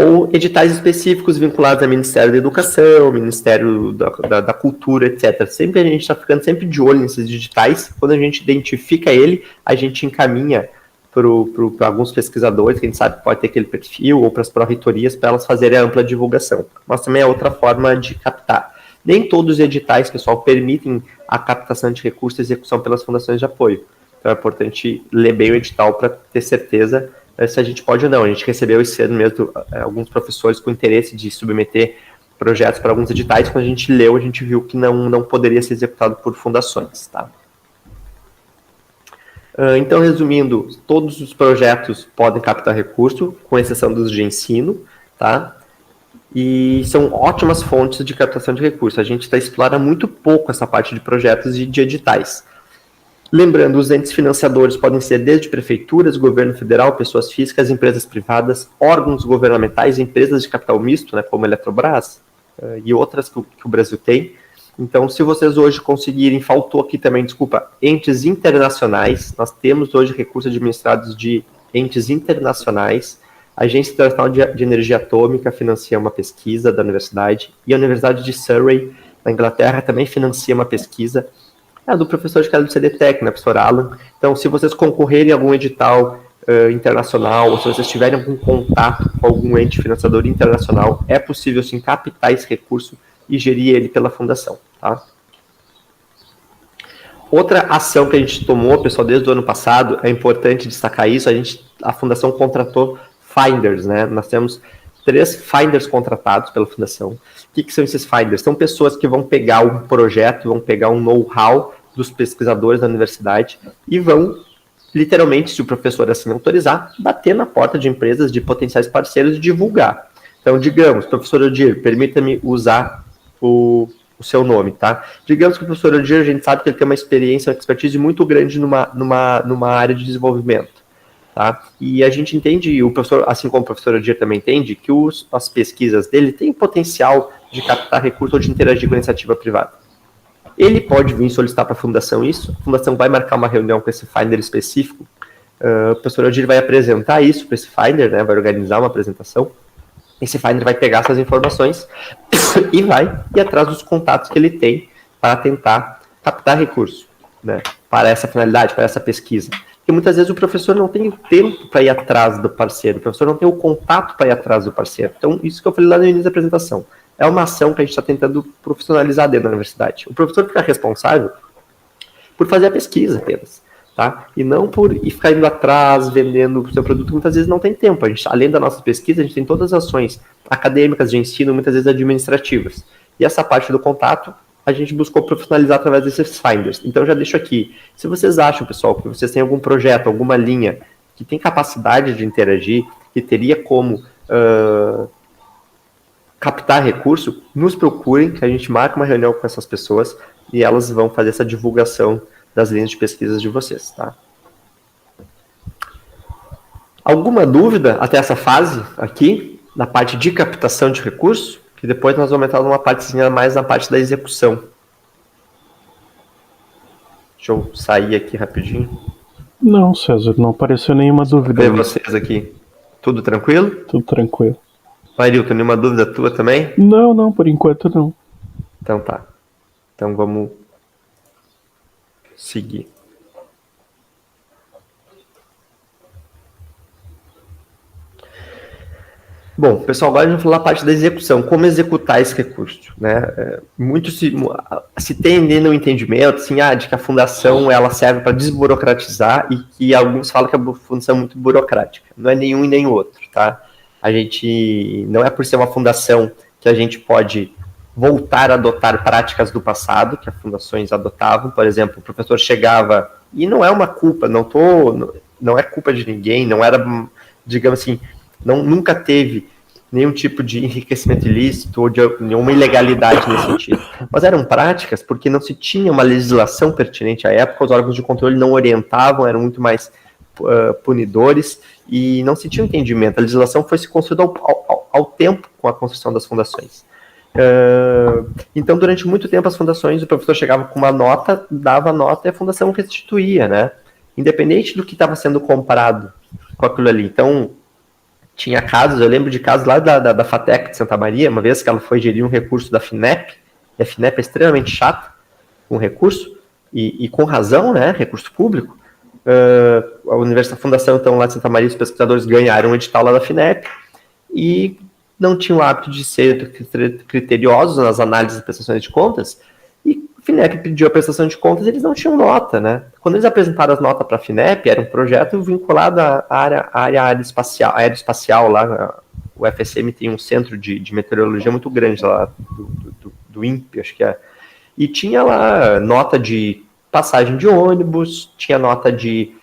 Ou editais específicos vinculados ao Ministério da Educação, Ministério da Cultura, etc. Sempre a gente está ficando sempre de olho nesses editais, quando a gente identifica ele, a gente encaminha para alguns pesquisadores, que a gente sabe que pode ter aquele perfil, ou para as pró-reitorias, para elas fazerem a ampla divulgação. Mas também é outra forma de captar. Nem todos os editais, pessoal, permitem a captação de recursos e execução pelas fundações de apoio. Então é importante ler bem o edital para ter certeza se a gente pode ou não. A gente recebeu esse ano mesmo alguns professores com interesse de submeter projetos para alguns editais. Quando a gente leu, a gente viu que não poderia ser executado por fundações, tá? Então, resumindo, todos os projetos podem captar recurso, com exceção dos de ensino, tá? E são ótimas fontes de captação de recursos. A gente explora muito pouco essa parte de projetos e de editais. Lembrando, os entes financiadores podem ser desde prefeituras, governo federal, pessoas físicas, empresas privadas, órgãos governamentais, empresas de capital misto, né, como a Eletrobras e outras que o Brasil tem. Então, se vocês hoje conseguirem, faltou aqui também, desculpa, entes internacionais, nós temos hoje recursos administrados de entes internacionais. A Agência Internacional de Energia Atômica financia uma pesquisa da universidade, e a Universidade de Surrey, na Inglaterra, também financia uma pesquisa, do professor de do CDTEC, né, professor Alan. Então, se vocês concorrerem a algum edital internacional, ou se vocês tiverem algum contato com algum ente financiador internacional, é possível, sim, captar esse recurso e gerir ele pela fundação, tá? Outra ação que a gente tomou, pessoal, desde o ano passado, é importante destacar isso, a Fundação contratou Finders, né? Nós temos 3 Finders contratados pela Fundação. O que são esses Finders? São pessoas que vão pegar um projeto, vão pegar um know-how dos pesquisadores da universidade e vão, literalmente, se o professor assim autorizar, bater na porta de empresas, de potenciais parceiros e divulgar. Então, digamos, professor Odir, permita-me usar o seu nome, tá? Digamos que o professor Odir, a gente sabe que ele tem uma experiência, uma expertise muito grande numa área de desenvolvimento, tá? E a gente entende, e o professor, assim como o professor Odir também entende, que as pesquisas dele têm potencial de captar recursos ou de interagir com a iniciativa privada. Ele pode vir solicitar para a Fundação isso, a Fundação vai marcar uma reunião com esse Finder específico, o professor Odir vai apresentar isso para esse Finder, né? Vai organizar uma apresentação. Esse Finder vai pegar essas informações e vai ir atrás dos contatos que ele tem para tentar captar recurso, né, para essa finalidade, para essa pesquisa. Porque muitas vezes o professor não tem o tempo para ir atrás do parceiro, o professor não tem o contato para ir atrás do parceiro. Então, isso que eu falei lá no início da apresentação, é uma ação que a gente está tentando profissionalizar dentro da universidade. O professor fica responsável por fazer a pesquisa apenas. Tá? E não por ficar indo atrás, vendendo o seu produto, muitas vezes não tem tempo. A gente, além da nossa pesquisa, a gente tem todas as ações acadêmicas de ensino, muitas vezes administrativas. E essa parte do contato, a gente buscou profissionalizar através desses Finders. Então, já deixo aqui. Se vocês acham, pessoal, que vocês têm algum projeto, alguma linha que tem capacidade de interagir, que teria como captar recurso, nos procurem, que a gente marca uma reunião com essas pessoas e elas vão fazer essa divulgação das linhas de pesquisa de vocês, tá? Alguma dúvida até essa fase aqui, na parte de captação de recursos, que depois nós vamos entrar numa partezinha mais na parte da execução. Deixa eu sair aqui rapidinho. Não, César, não apareceu nenhuma dúvida. E vocês aqui, tudo tranquilo? Tudo tranquilo. Marilton, nenhuma dúvida tua também? Não, por enquanto não. Então tá. Então vamos seguir. Bom, pessoal, agora a gente vai falar a parte da execução, como executar esse recurso, né? Muito se tem no entendimento, assim, de que a fundação ela serve para desburocratizar e que alguns falam que a fundação é muito burocrática. Não é nenhum e nem outro, tá? A gente, não é por ser uma fundação que a gente pode voltar a adotar práticas do passado, que as fundações adotavam. Por exemplo, o professor chegava, e não é uma culpa, não é culpa de ninguém, não era, digamos assim, nunca teve nenhum tipo de enriquecimento ilícito ou de nenhuma ilegalidade nesse sentido. Mas eram práticas porque não se tinha uma legislação pertinente à época, os órgãos de controle não orientavam, eram muito mais punidores e não se tinha entendimento. A legislação foi se construída ao tempo com a construção das fundações. Então, durante muito tempo, as fundações, o professor chegava com uma nota, dava a nota e a fundação restituía, né? Independente do que estava sendo comprado com aquilo ali. Então, tinha casos, eu lembro de casos lá da FATEC de Santa Maria, uma vez que ela foi gerir um recurso da FINEP, e a FINEP é extremamente chata com recurso, e com razão, né? Recurso público. A Universidade, a Fundação, então, lá de Santa Maria, os pesquisadores ganharam um edital lá da FINEP, e não tinham o hábito de ser criteriosos nas análises de prestações de contas, e a FINEP pediu a prestação de contas e eles não tinham nota, né? Quando eles apresentaram as notas para a FINEP, era um projeto vinculado à área aeroespacial lá, o FSM tem um centro de meteorologia muito grande lá, do INPE, acho que é, e tinha lá nota de passagem de ônibus, tinha nota de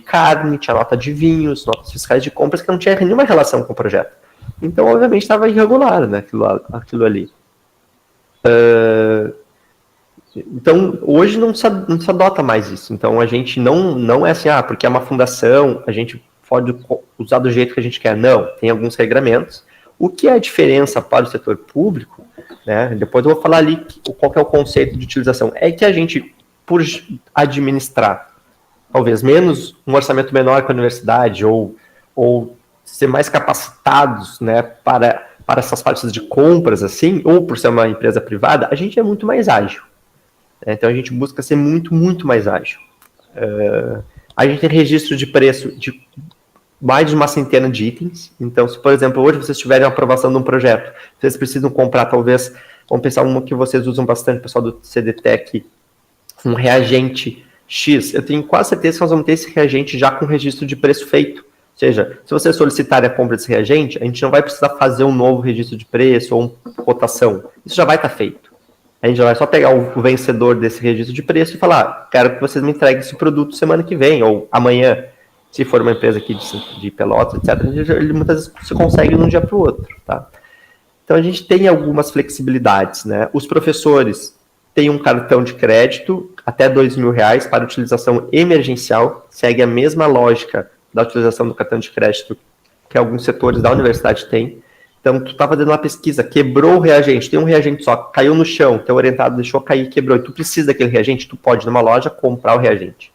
carne, tinha nota de vinhos, notas fiscais de compras, que não tinha nenhuma relação com o projeto. Então, obviamente, estava irregular, né, aquilo ali. Então, hoje não se adota mais isso. Então, a gente não é assim, porque é uma fundação, a gente pode usar do jeito que a gente quer. Não, tem alguns regramentos. O que é a diferença para o setor público, né, depois eu vou falar ali qual que é o conceito de utilização, é que a gente, por administrar, talvez menos, um orçamento menor que a universidade, ou ser mais capacitados, né, para essas partes de compras, assim, ou por ser uma empresa privada, a gente é muito mais ágil. Então, a gente busca ser muito, muito mais ágil. A gente tem registro de preço de mais de uma centena de itens. Então, se, por exemplo, hoje vocês tiverem a aprovação de um projeto, vocês precisam comprar, talvez, vamos pensar uma que vocês usam bastante, o pessoal do CDTEC um reagente X, eu tenho quase certeza que nós vamos ter esse reagente já com registro de preço feito. Ou seja, se você solicitar a compra desse reagente, a gente não vai precisar fazer um novo registro de preço ou uma cotação. Isso já vai estar feito. A gente já vai só pegar o vencedor desse registro de preço e falar, quero que vocês me entreguem esse produto semana que vem, ou amanhã, se for uma empresa aqui de Pelotas, etc. Ele muitas vezes se consegue de um dia para o outro. Tá? Então a gente tem algumas flexibilidades. Né? Os professores têm um cartão de crédito até R$2.000 para utilização emergencial, segue a mesma lógica da utilização do cartão de crédito que alguns setores da universidade têm. Então, tu está fazendo uma pesquisa, quebrou o reagente, tem um reagente só, caiu no chão, teu orientado deixou cair, quebrou, e tu precisa daquele reagente, tu pode, numa loja, comprar o reagente.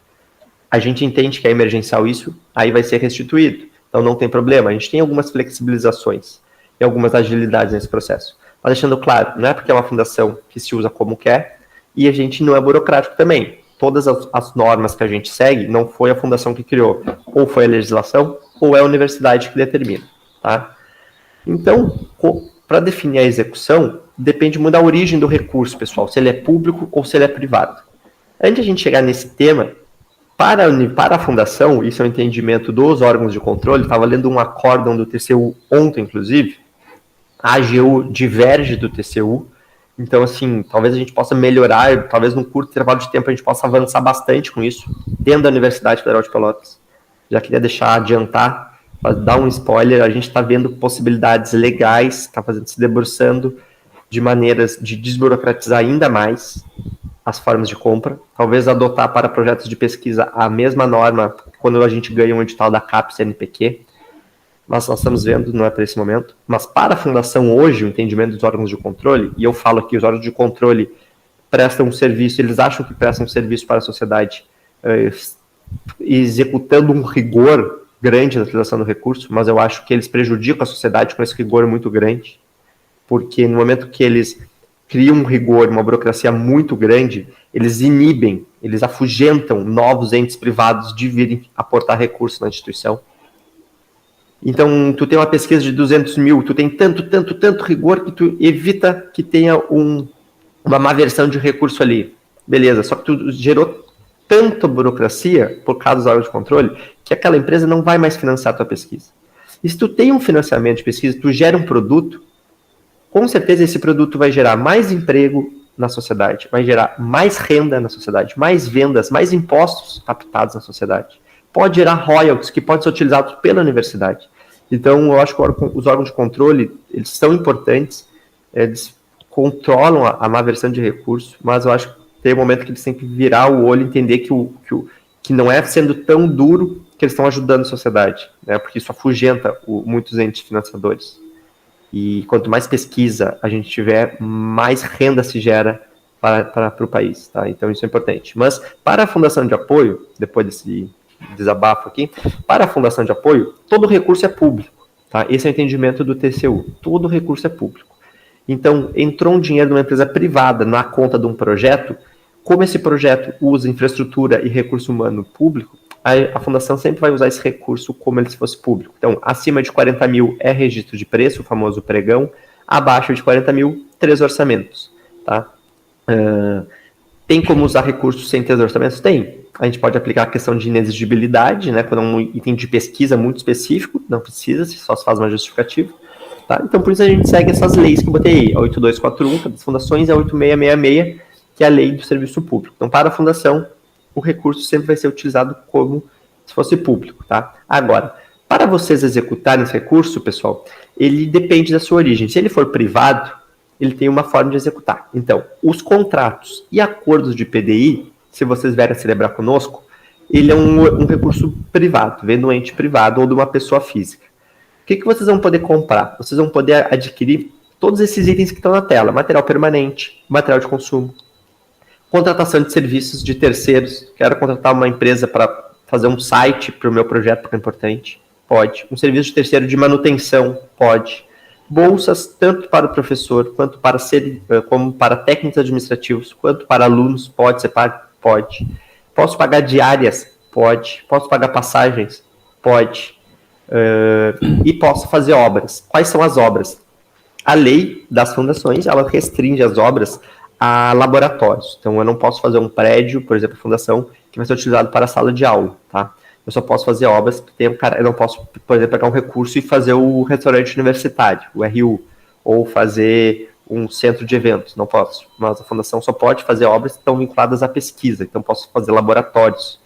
A gente entende que é emergencial isso, aí vai ser restituído. Então, não tem problema. A gente tem algumas flexibilizações e algumas agilidades nesse processo. Mas deixando claro, não é porque é uma fundação que se usa como quer, e a gente não é burocrático também. Todas as normas que a gente segue, não foi a fundação que criou, ou foi a legislação, ou é a universidade que determina, tá? Então, para definir a execução, depende muito da origem do recurso, pessoal, se ele é público ou se ele é privado. Antes de a gente chegar nesse tema, para a fundação, isso é um entendimento dos órgãos de controle, estava lendo um acórdão do TCU ontem, inclusive, a AGU diverge do TCU, então, assim, talvez a gente possa melhorar, talvez num curto intervalo de tempo a gente possa avançar bastante com isso, dentro da Universidade Federal de Pelotas. Já queria adiantar, dar um spoiler, a gente está vendo possibilidades legais, está se debruçando de maneiras de desburocratizar ainda mais as formas de compra, talvez adotar para projetos de pesquisa a mesma norma quando a gente ganha um edital da CAPES CNPq, mas nós estamos vendo, não é para esse momento. Mas para a fundação hoje, o entendimento dos órgãos de controle, e eu falo aqui, os órgãos de controle prestam um serviço, eles acham que prestam um serviço para a sociedade, executando um rigor grande na utilização do recurso, mas eu acho que eles prejudicam a sociedade com esse rigor muito grande, porque no momento que eles criam um rigor, uma burocracia muito grande, eles inibem, eles afugentam novos entes privados de virem aportar recursos na instituição. Então, tu tem uma pesquisa de 200 mil, tu tem tanto rigor que tu evita que tenha uma má versão de recurso ali. Beleza, só que tu gerou tanta burocracia por causa dos órgãos de controle que aquela empresa não vai mais financiar a tua pesquisa. E se tu tem um financiamento de pesquisa, tu gera um produto, com certeza esse produto vai gerar mais emprego na sociedade, vai gerar mais renda na sociedade, mais vendas, mais impostos captados na sociedade. Pode gerar royalties que podem ser utilizados pela universidade. Então, eu acho que os órgãos de controle, eles são importantes, eles controlam a má versão de recurso, mas eu acho que tem um momento que eles têm que virar o olho e entender que não é sendo tão duro que eles estão ajudando a sociedade, né? Porque isso afugenta muitos entes financiadores. E quanto mais pesquisa a gente tiver, mais renda se gera para o país, tá? Então, isso é importante. Mas, para a Fundação de Apoio, depois desse desabafo aqui, para a Fundação de Apoio, todo recurso é público, tá? Esse é o entendimento do TCU, todo recurso é público. Então, entrou um dinheiro de uma empresa privada na conta de um projeto, como esse projeto usa infraestrutura e recurso humano público, a Fundação sempre vai usar esse recurso como ele se fosse público. Então, acima de 40 mil é registro de preço, o famoso pregão, abaixo de 40 mil, 3 orçamentos, tá? Tem como usar recursos sem 3 orçamentos? Tem. A gente pode aplicar a questão de inexigibilidade, né, quando é um item de pesquisa muito específico, não precisa, só se faz uma justificativa. Tá? Então, por isso a gente segue essas leis que eu botei aí, a 8241, que é das fundações, e a 8666, que é a lei do serviço público. Então, para a fundação, o recurso sempre vai ser utilizado como se fosse público. Tá? Agora, para vocês executarem esse recurso, pessoal, ele depende da sua origem. Se ele for privado, ele tem uma forma de executar. Então, os contratos e acordos de PDI, se vocês vierem celebrar conosco, ele é um recurso privado, vem de um ente privado ou de uma pessoa física. O que vocês vão poder comprar? Vocês vão poder adquirir todos esses itens que estão na tela. Material permanente, material de consumo, contratação de serviços de terceiros. Quero contratar uma empresa para fazer um site para o meu projeto, porque é importante. Pode. Um serviço de terceiro de manutenção. Pode. Bolsas, tanto para o professor, quanto como para técnicos administrativos, quanto para alunos. Pode ser pago? Pode. Posso pagar diárias? Pode. Posso pagar passagens? Pode. E posso fazer obras. Quais são as obras? A lei das fundações, ela restringe as obras a laboratórios. Então, eu não posso fazer um prédio, por exemplo, fundação, que vai ser utilizado para a sala de aula, tá? Eu só posso fazer obras que tem eu não posso, por exemplo, pegar um recurso e fazer o restaurante universitário, o RU, ou fazer um centro de eventos, não posso. Mas a fundação só pode fazer obras que estão vinculadas à pesquisa, então posso fazer laboratórios,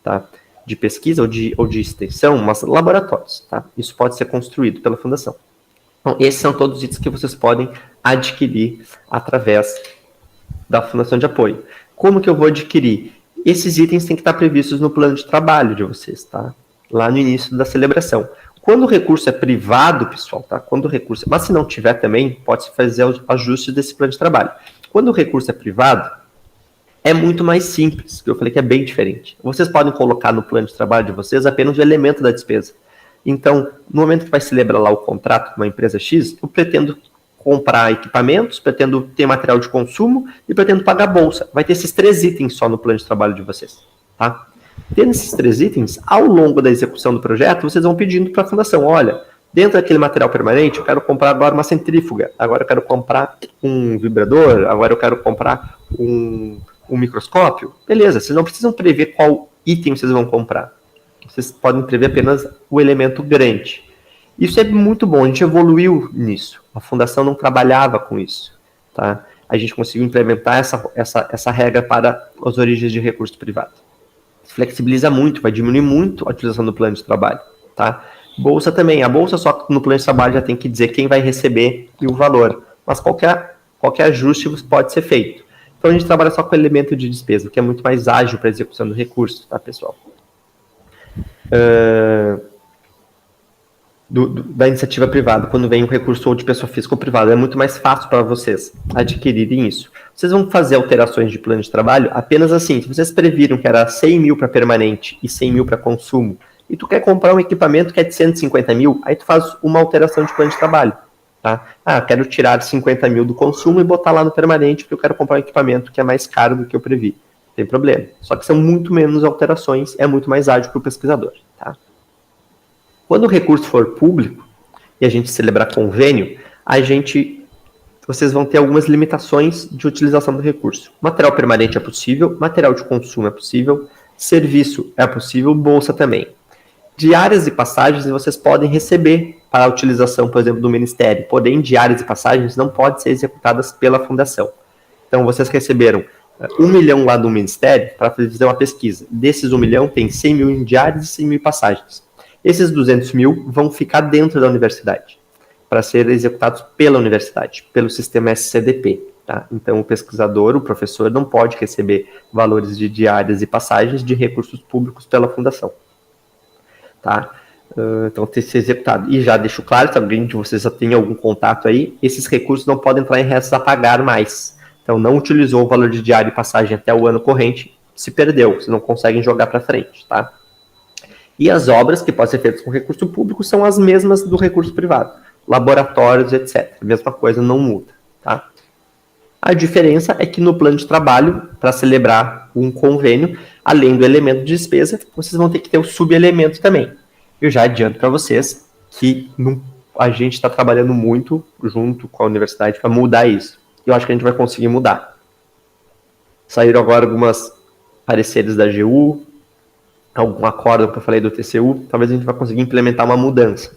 tá? De pesquisa ou de extensão, mas laboratórios, tá? Isso pode ser construído pela fundação. Então, esses são todos os itens que vocês podem adquirir através da Fundação de Apoio. Como que eu vou adquirir? Esses itens têm que estar previstos no plano de trabalho de vocês, tá? Lá no início da celebração. Quando o recurso é privado, pessoal, tá? Quando o recurso... Mas se não tiver também, pode-se fazer os ajustes desse plano de trabalho. Quando o recurso é privado, é muito mais simples, que eu falei que é bem diferente. Vocês podem colocar no plano de trabalho de vocês apenas o elemento da despesa. Então, no momento que vai celebrar lá o contrato com uma empresa X, eu pretendo comprar equipamentos, pretendo ter material de consumo e pretendo pagar bolsa. Vai ter esses 3 itens só no plano de trabalho de vocês, tá? Tendo esses 3 itens, ao longo da execução do projeto, vocês vão pedindo para a fundação, olha, dentro daquele material permanente, eu quero comprar agora uma centrífuga, agora eu quero comprar um vibrador, agora eu quero comprar um microscópio. Beleza, vocês não precisam prever qual item vocês vão comprar. Vocês podem prever apenas o elemento grande. Isso é muito bom, a gente evoluiu nisso. A fundação não trabalhava com isso, tá? A gente conseguiu implementar essa regra para as origens de recurso privado. Flexibiliza muito, vai diminuir muito a utilização do plano de trabalho, tá? Bolsa também, a bolsa só no plano de trabalho já tem que dizer quem vai receber e o valor, mas qualquer ajuste pode ser feito. Então a gente trabalha só com o elemento de despesa, que é muito mais ágil para a execução do recurso, tá, pessoal? Da iniciativa privada, quando vem um recurso ou de pessoa física ou privada, é muito mais fácil para vocês adquirirem isso. Vocês vão fazer alterações de plano de trabalho apenas assim, se vocês previram que era 100 mil para permanente e 100 mil para consumo, e tu quer comprar um equipamento que é de 150 mil, aí tu faz uma alteração de plano de trabalho, tá? Ah, quero tirar 50 mil do consumo e botar lá no permanente, porque eu quero comprar um equipamento que é mais caro do que eu previ. Não tem problema. Só que são muito menos alterações, é muito mais ágil para o pesquisador, tá? Quando o recurso for público e a gente celebrar convênio, vocês vão ter algumas limitações de utilização do recurso. Material permanente é possível, material de consumo é possível, serviço é possível, bolsa também. Diárias e passagens vocês podem receber para a utilização, por exemplo, do Ministério, porém diárias e passagens não podem ser executadas pela Fundação. Então vocês receberam 1 milhão lá do Ministério para fazer uma pesquisa. Desses 1 milhão tem 100 mil em diárias e 100 mil em passagens. Esses 200 mil vão ficar dentro da universidade, para serem executados pela universidade, pelo sistema SCDP. Tá? Então, o pesquisador, o professor, não pode receber valores de diárias e passagens de recursos públicos pela fundação. Tá? Então, tem que ser executado. E já deixo claro, se alguém de vocês já tem algum contato aí, esses recursos não podem entrar em restos a pagar mais. Então, não utilizou o valor de diária e passagem até o ano corrente, se perdeu, vocês não conseguem jogar para frente, tá? E as obras que podem ser feitas com recurso público são as mesmas do recurso privado. Laboratórios, etc. A mesma coisa, não muda, tá? A diferença é que no plano de trabalho, para celebrar um convênio, além do elemento de despesa, vocês vão ter que ter o subelemento também. Eu já adianto para vocês que a gente está trabalhando muito junto com a universidade para mudar isso. Eu acho que a gente vai conseguir mudar. Saíram agora algumas pareceres da AGU, algum acórdão que eu falei do TCU, talvez a gente vai conseguir implementar uma mudança.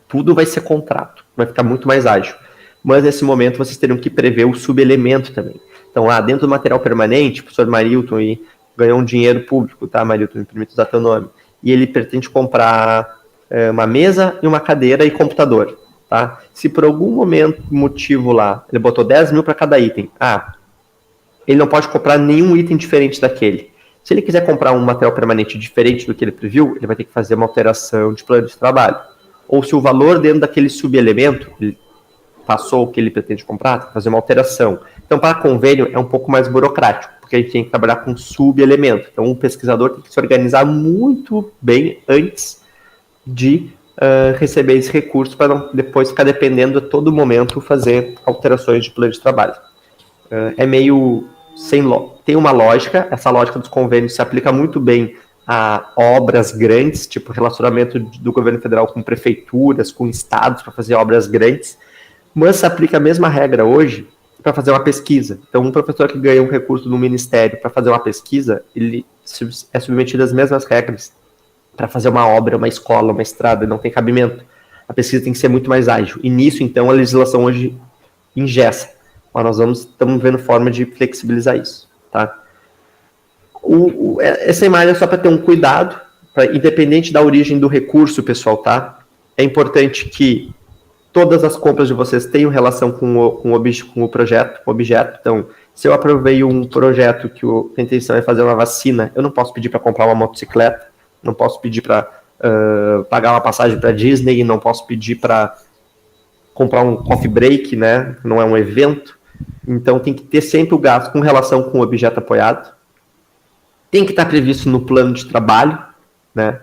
Tudo vai ser contrato, vai ficar muito mais ágil. Mas nesse momento vocês teriam que prever o subelemento também. Então, dentro do material permanente, o professor Marilton ganhou um dinheiro público, tá, Marilton? Me permite usar teu nome. E ele pretende comprar uma mesa e uma cadeira e computador, tá? Se por algum motivo lá, ele botou 10 mil para cada item, ele não pode comprar nenhum item diferente daquele. Se ele quiser comprar um material permanente diferente do que ele previu, ele vai ter que fazer uma alteração de plano de trabalho. Ou se o valor dentro daquele subelemento, ele passou o que ele pretende comprar, tem que fazer uma alteração. Então, para convênio, é um pouco mais burocrático, porque a gente tem que trabalhar com subelemento. Então, o pesquisador tem que se organizar muito bem antes de receber esse recurso, para não depois ficar dependendo a todo momento fazer alterações de plano de trabalho. É meio... tem uma lógica, essa lógica dos convênios se aplica muito bem a obras grandes, tipo relacionamento do governo federal com prefeituras, com estados, para fazer obras grandes, mas se aplica a mesma regra hoje para fazer uma pesquisa. Então, um professor que ganha um recurso do Ministério para fazer uma pesquisa, ele é submetido às mesmas regras para fazer uma obra, uma escola, uma estrada, não tem cabimento. A pesquisa tem que ser muito mais ágil. E nisso, então, a legislação hoje engessa. Mas nós estamos vendo forma de flexibilizar isso, tá? Essa imagem é só para ter um cuidado, independente da origem do recurso, pessoal, tá? É importante que todas as compras de vocês tenham relação com o projeto, com o objeto. Então, se eu aprovei um projeto que a intenção é fazer uma vacina, eu não posso pedir para comprar uma motocicleta, não posso pedir para pagar uma passagem para Disney, não posso pedir para comprar um coffee break, né? Não é um evento. Então, tem que ter sempre o gasto com relação com o objeto apoiado. Tem que estar previsto no plano de trabalho, né?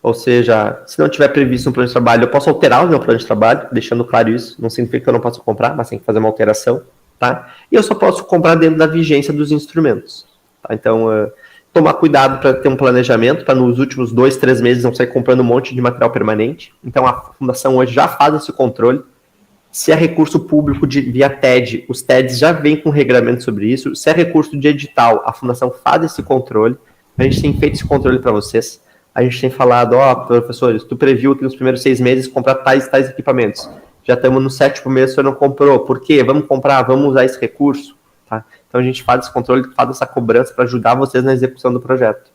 Ou seja, se não tiver previsto no plano de trabalho, eu posso alterar o meu plano de trabalho, deixando claro isso. Não significa que eu não posso comprar, mas tem que fazer uma alteração, tá? E eu só posso comprar dentro da vigência dos instrumentos, tá? Então, tomar cuidado para ter um planejamento, para nos últimos 2, 3 meses não sair comprando um monte de material permanente. Então, a Fundação hoje já faz esse controle. Se é recurso público via TED, os TEDs já vêm com regramento sobre isso. Se é recurso de edital, a Fundação faz esse controle. A gente tem feito esse controle para vocês. A gente tem falado, professores, tu previu que nos primeiros 6 meses comprar tais equipamentos. Já estamos no 7º mês, o senhor não comprou. Por quê? Vamos comprar, vamos usar esse recurso. Tá? Então a gente faz esse controle, faz essa cobrança para ajudar vocês na execução do projeto.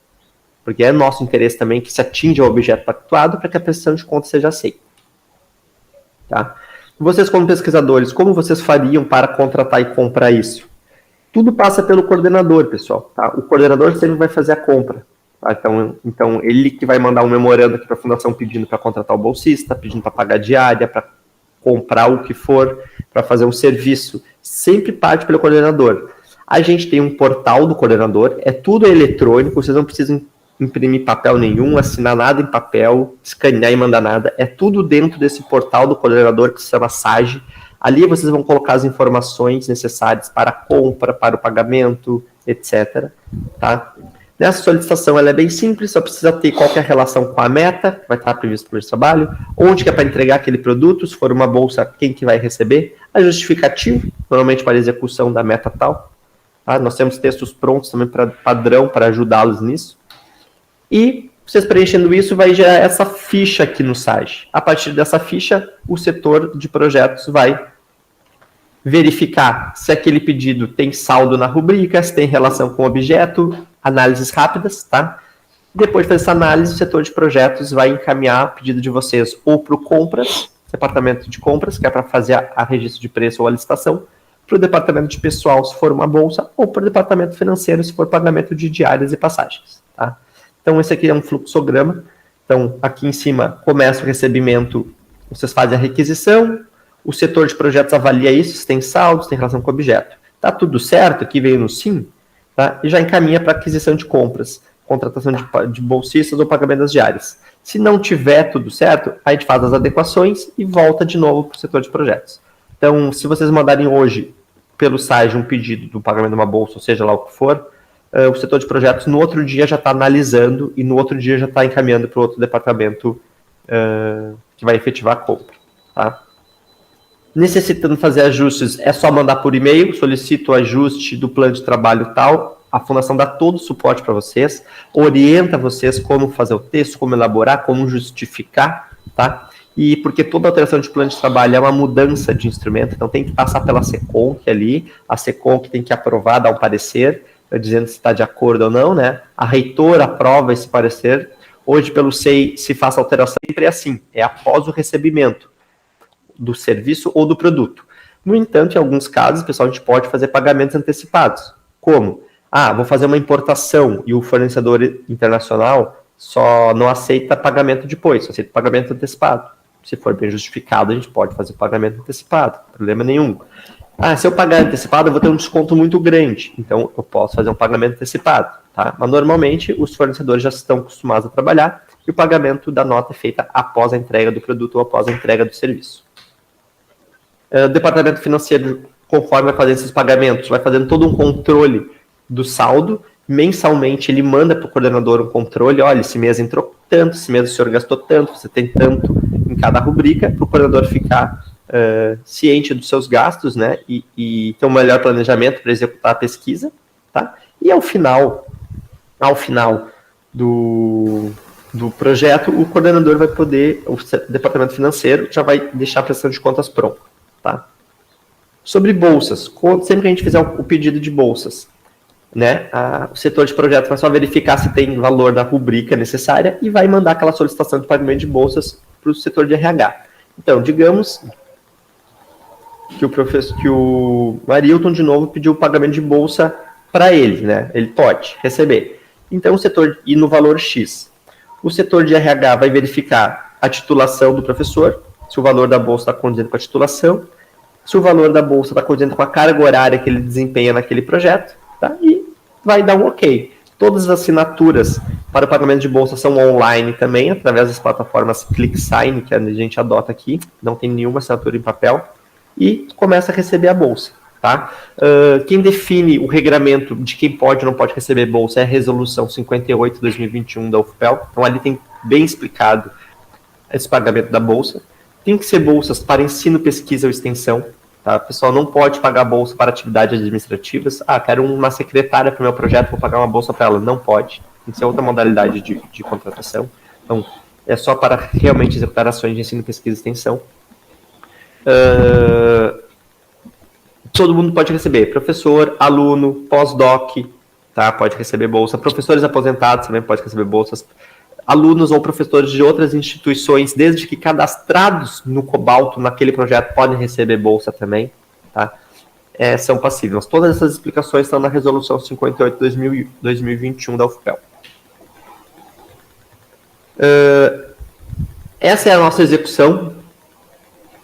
Porque é nosso interesse também que se atinja o objeto pactuado para que a prestação de contas seja aceita. Tá? Vocês, como pesquisadores, como vocês fariam para contratar e comprar isso? Tudo passa pelo coordenador, pessoal. Tá? O coordenador sempre vai fazer a compra. Tá? Então, ele que vai mandar um memorando aqui para a Fundação pedindo para contratar o bolsista, pedindo para pagar diária, para comprar o que for, para fazer um serviço. Sempre parte pelo coordenador. A gente tem um portal do coordenador, é tudo eletrônico, vocês não precisam imprimir papel nenhum, assinar nada em papel, escanear e mandar nada. É tudo dentro desse portal do coordenador que se chama SAGE. Ali vocês vão colocar as informações necessárias para a compra, para o pagamento, etc. Tá? Nessa solicitação ela é bem simples, só precisa ter qual que é a relação com a meta, que vai estar previsto no plano de trabalho, onde que é para entregar aquele produto, se for uma bolsa, quem que vai receber, a justificativa, normalmente para a execução da meta tal. Tá? Nós temos textos prontos também para padrão, para ajudá-los nisso. E vocês preenchendo isso, vai gerar essa ficha aqui no SAGE. A partir dessa ficha, o setor de projetos vai verificar se aquele pedido tem saldo na rubrica, se tem relação com o objeto, análises rápidas, tá? Depois de fazer essa análise, o setor de projetos vai encaminhar o pedido de vocês ou para o compras, departamento de compras, que é para fazer a registro de preço ou a licitação, para o departamento de pessoal, se for uma bolsa, ou para o departamento financeiro, se for pagamento de diárias e passagens, tá? Então, esse aqui é um fluxograma. Então, aqui em cima começa o recebimento, vocês fazem a requisição, o setor de projetos avalia isso, se tem saldo, se tem relação com o objeto. Tá tudo certo? Aqui veio no sim, tá? E já encaminha para aquisição de compras, contratação de bolsistas ou pagamento das diárias. Se não tiver tudo certo, a gente faz as adequações e volta de novo para o setor de projetos. Então, se vocês mandarem hoje pelo SAGE um pedido do pagamento de uma bolsa, ou seja lá o que for, o setor de projetos no outro dia já está analisando e no outro dia já está encaminhando para o outro departamento que vai efetivar a compra. Tá? Necessitando fazer ajustes, é só mandar por e-mail, solicito o ajuste do plano de trabalho tal, a Fundação dá todo o suporte para vocês, orienta vocês como fazer o texto, como elaborar, como justificar, tá? E porque toda alteração de plano de trabalho é uma mudança de instrumento, então tem que passar pela SECONC ali, a SECONC tem que aprovar, dar um parecer, dizendo se está de acordo ou não, né? A reitora aprova esse parecer. Hoje, pelo SEI, se faz alteração, sempre é assim, é após o recebimento do serviço ou do produto. No entanto, em alguns casos, pessoal, a gente pode fazer pagamentos antecipados. Como? Vou fazer uma importação e o fornecedor internacional só não aceita pagamento depois, só aceita pagamento antecipado. Se for bem justificado, a gente pode fazer pagamento antecipado, problema nenhum. Se eu pagar antecipado, eu vou ter um desconto muito grande. Então, eu posso fazer um pagamento antecipado. Tá? Mas, normalmente, os fornecedores já estão acostumados a trabalhar e o pagamento da nota é feito após a entrega do produto ou após a entrega do serviço. O departamento financeiro, conforme vai fazer esses pagamentos, vai fazendo todo um controle do saldo. Mensalmente, ele manda para o coordenador um controle. Olha, esse mês entrou tanto, esse mês o senhor gastou tanto, você tem tanto em cada rubrica, para o coordenador ficar ciente dos seus gastos, né, e ter um melhor planejamento para executar a pesquisa, tá? E ao final do projeto, o coordenador vai poder, o departamento financeiro já vai deixar a prestação de contas pronta, tá? Sobre bolsas, sempre que a gente fizer o pedido de bolsas, né, o setor de projetos vai só verificar se tem valor da rubrica necessária e vai mandar aquela solicitação de pagamento de bolsas para o setor de RH. Então, digamos que o Marilton, de novo, pediu o pagamento de bolsa para ele, né? Ele pode receber. Então, e no valor X. O setor de RH vai verificar a titulação do professor, se o valor da bolsa está condizente com a titulação, se o valor da bolsa está condizente com a carga horária que ele desempenha naquele projeto, tá? E vai dar um ok. Todas as assinaturas para o pagamento de bolsa são online também, através das plataformas ClickSign, que a gente adota aqui, não tem nenhuma assinatura em papel, e começa a receber a bolsa. Tá? Quem define o regramento de quem pode ou não pode receber bolsa é a resolução 58/2021 da UFPEL. Então ali tem bem explicado esse pagamento da bolsa. Tem que ser bolsas para ensino, pesquisa ou extensão. Tá? O pessoal não pode pagar bolsa para atividades administrativas. Quero uma secretária para o meu projeto, vou pagar uma bolsa para ela. Não pode. Tem que ser outra modalidade de contratação. Então é só para realmente executar ações de ensino, pesquisa e extensão. Todo mundo pode receber, professor, aluno, pós-doc, tá? Pode receber bolsa, professores aposentados também podem receber bolsas, alunos ou professores de outras instituições, desde que cadastrados no Cobalto, naquele projeto, podem receber bolsa também, tá? São passíveis. Todas essas explicações estão na resolução 58/2021 da UFPEL. Essa é a nossa execução.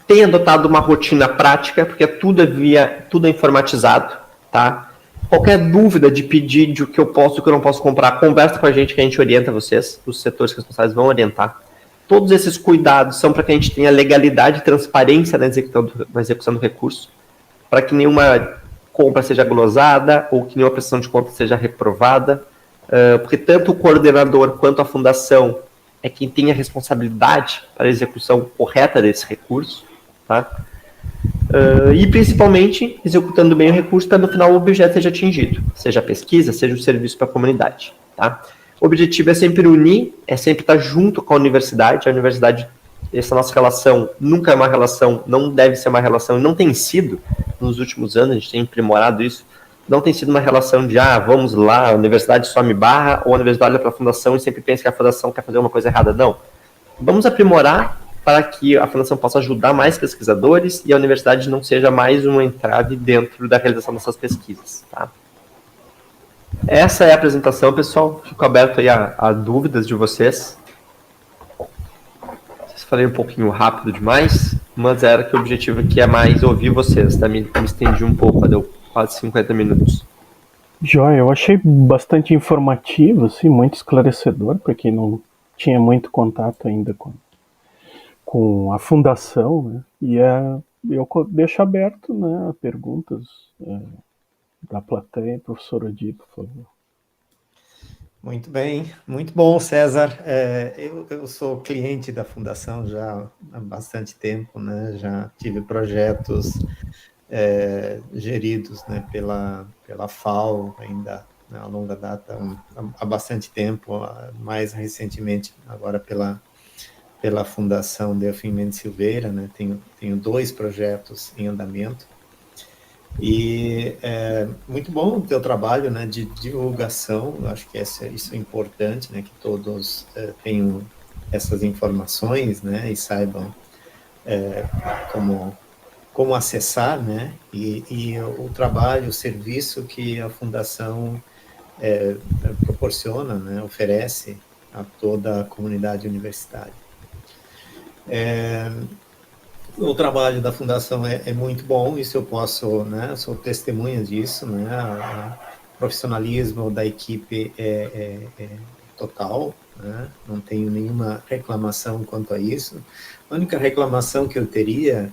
Tem adotado uma rotina prática, porque tudo é informatizado, tá? Qualquer dúvida de pedir de o que eu posso e o que eu não posso comprar, conversa com a gente que a gente orienta vocês, os setores responsáveis vão orientar. Todos esses cuidados são para que a gente tenha legalidade e transparência na execução do recurso, para que nenhuma compra seja glosada ou que nenhuma prestação de conta seja reprovada, porque tanto o coordenador quanto a fundação é quem tem a responsabilidade para a execução correta desse recurso. Tá? E principalmente executando bem o recurso para no final o objeto seja atingido, seja a pesquisa, seja o serviço para a comunidade. Tá? O objetivo é sempre unir, é sempre estar junto com a universidade. Essa nossa relação nunca é uma relação, não deve ser uma relação, e não tem sido nos últimos anos, a gente tem aprimorado isso, não tem sido uma relação de, vamos lá, a universidade só me barra, ou a universidade olha para a fundação e sempre pensa que a fundação quer fazer uma coisa errada. Não. Vamos aprimorar para que a fundação possa ajudar mais pesquisadores e a universidade não seja mais uma entrave dentro da realização dessas pesquisas. Tá? Essa é a apresentação, pessoal. Fico aberto aí a dúvidas de vocês. Falei um pouquinho rápido demais, mas era que o objetivo aqui é mais ouvir vocês. Tá? Me estendi um pouco, deu quase 50 minutos. Joia, eu achei bastante informativo, assim, muito esclarecedor, para quem não tinha muito contato ainda com a fundação, né? E eu deixo aberto, né, perguntas da plateia. Professor Odir, por favor. Muito bem, muito bom, César. Eu sou cliente da fundação já há bastante tempo, né? Já tive projetos geridos, né, pela FAO ainda, né, a longa data, há bastante tempo, mais recentemente agora pela Fundação Delfim Mendes Silveira, né? Tenho 2 projetos em andamento. E muito bom o teu trabalho, né, de divulgação. Eu acho que isso é importante, né, que todos tenham essas informações, né, e saibam como acessar, né, e o trabalho, o serviço que a Fundação proporciona, né, oferece a toda a comunidade universitária. O trabalho da Fundação é muito bom, isso eu posso, né, sou testemunha disso, né, o profissionalismo da equipe é total, né, não tenho nenhuma reclamação quanto a isso. A única reclamação que eu teria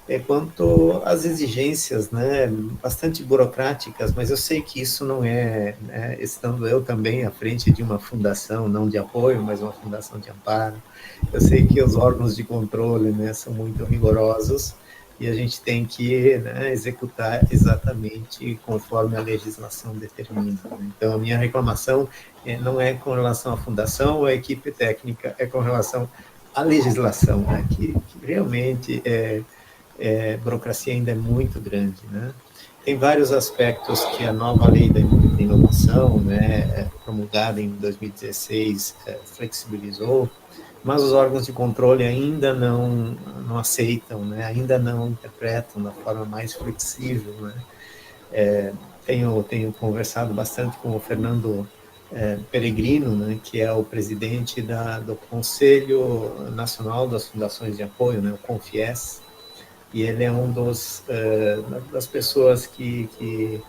é quanto às exigências, né, bastante burocráticas, mas eu sei que isso não né, estando eu também à frente de uma fundação, não de apoio, mas uma fundação de amparo, eu sei que os órgãos de controle, né, são muito rigorosos, e a gente tem que, né, executar exatamente conforme a legislação determina. Então, a minha reclamação não é com relação à fundação ou à equipe técnica, é com relação à legislação, né, que realmente a burocracia ainda é muito grande, né? Tem vários aspectos que a nova lei da inovação, né, promulgada em 2016, flexibilizou, mas os órgãos de controle ainda não aceitam, né, ainda não interpretam da forma mais flexível, né. Tenho conversado bastante com o Fernando Peregrino, né, que é o presidente do Conselho Nacional das Fundações de Apoio, né, o CONFIES, e ele é das pessoas que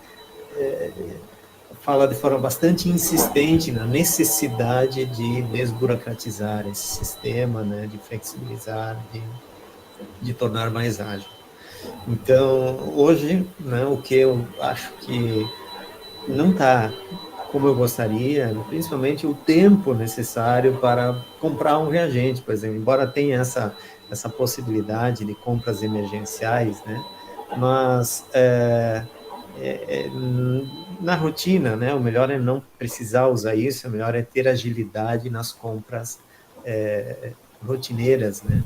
fala de forma bastante insistente na necessidade de desburocratizar esse sistema, né, de flexibilizar, de tornar mais ágil. Então, hoje, né, o que eu acho que não está como eu gostaria, principalmente o tempo necessário para comprar um reagente, por exemplo, embora tenha essa possibilidade de compras emergenciais, né? Mas na rotina, né? O melhor é não precisar usar isso, o melhor é ter agilidade nas compras rotineiras, né?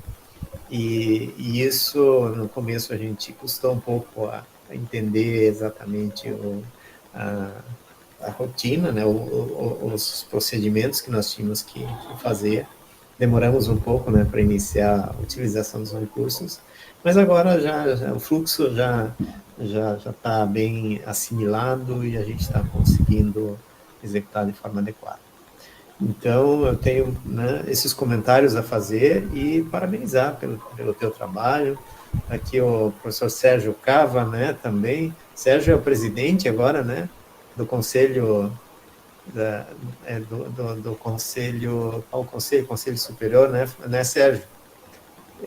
E isso, no começo, a gente custou um pouco a entender exatamente a rotina, né, os procedimentos que nós tínhamos que fazer. Demoramos um pouco, né, para iniciar a utilização dos recursos, mas agora o fluxo já está bem assimilado e a gente está conseguindo executar de forma adequada. Então, eu tenho, né, esses comentários a fazer e parabenizar pelo teu trabalho. Aqui o professor Sérgio Cava, né, também. Sérgio é o presidente agora, né, do conselho, do conselho, qual conselho? Conselho Superior, né, Sérgio?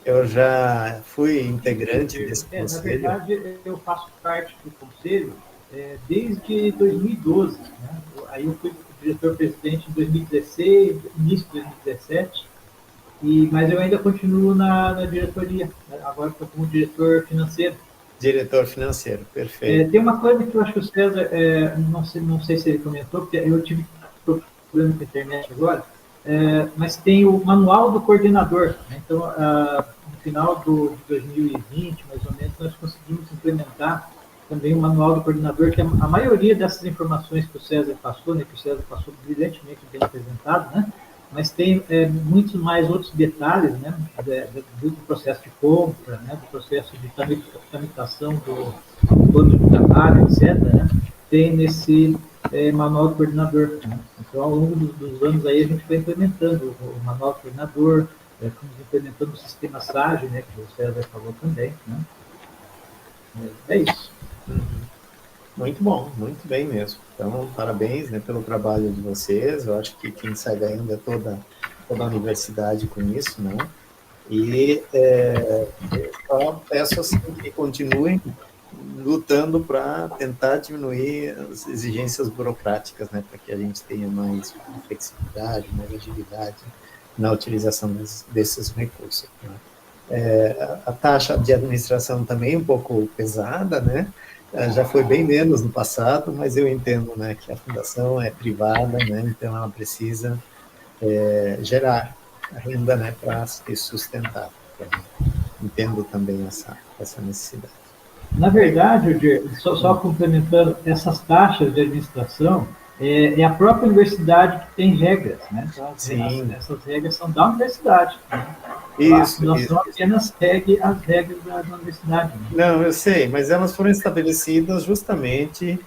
Eu já fui integrante desse conselho. Na verdade, eu faço parte do conselho desde 2012, né? Aí eu fui diretor-presidente em 2016, início de 2017, mas eu ainda continuo na diretoria, agora estou como diretor financeiro. Diretor financeiro, perfeito. Tem uma coisa que eu acho que o César, não sei se ele comentou, porque eu tive problema com a internet agora, mas tem o manual do coordenador, né? Então, no final de 2020, mais ou menos, nós conseguimos implementar também o manual do coordenador, que a maioria dessas informações que o César passou, né, que o César passou brilhantemente bem apresentado, né, mas tem muitos mais outros detalhes, né, do processo de compra, né, do processo de tramitação do plano de trabalho, etc., né, tem nesse manual do coordenador. Né. Então, ao longo dos anos aí, a gente vai implementando o manual do coordenador, estamos implementando o sistema SAGE, né, que o César falou também. Né. É isso. Muito bom, muito bem mesmo. Então, parabéns, né, pelo trabalho de vocês. Eu acho que quem sai ganhando é toda a universidade com isso, né? E só peço assim, que continuem lutando para tentar diminuir as exigências burocráticas, né, para que a gente tenha mais flexibilidade, mais agilidade na utilização desses recursos. Né? A taxa de administração também é um pouco pesada, né? Já foi bem menos no passado, mas eu entendo, né, que a fundação é privada, né, então ela precisa gerar renda, né, para se sustentar. Então, entendo também essa necessidade. Na verdade, Odir, só complementando, essas taxas de administração é a própria universidade que tem regras, né? Então, essas regras são da universidade. Né? A fundação apenas segue as regras da universidade. Né? Não, eu sei, mas elas foram estabelecidas justamente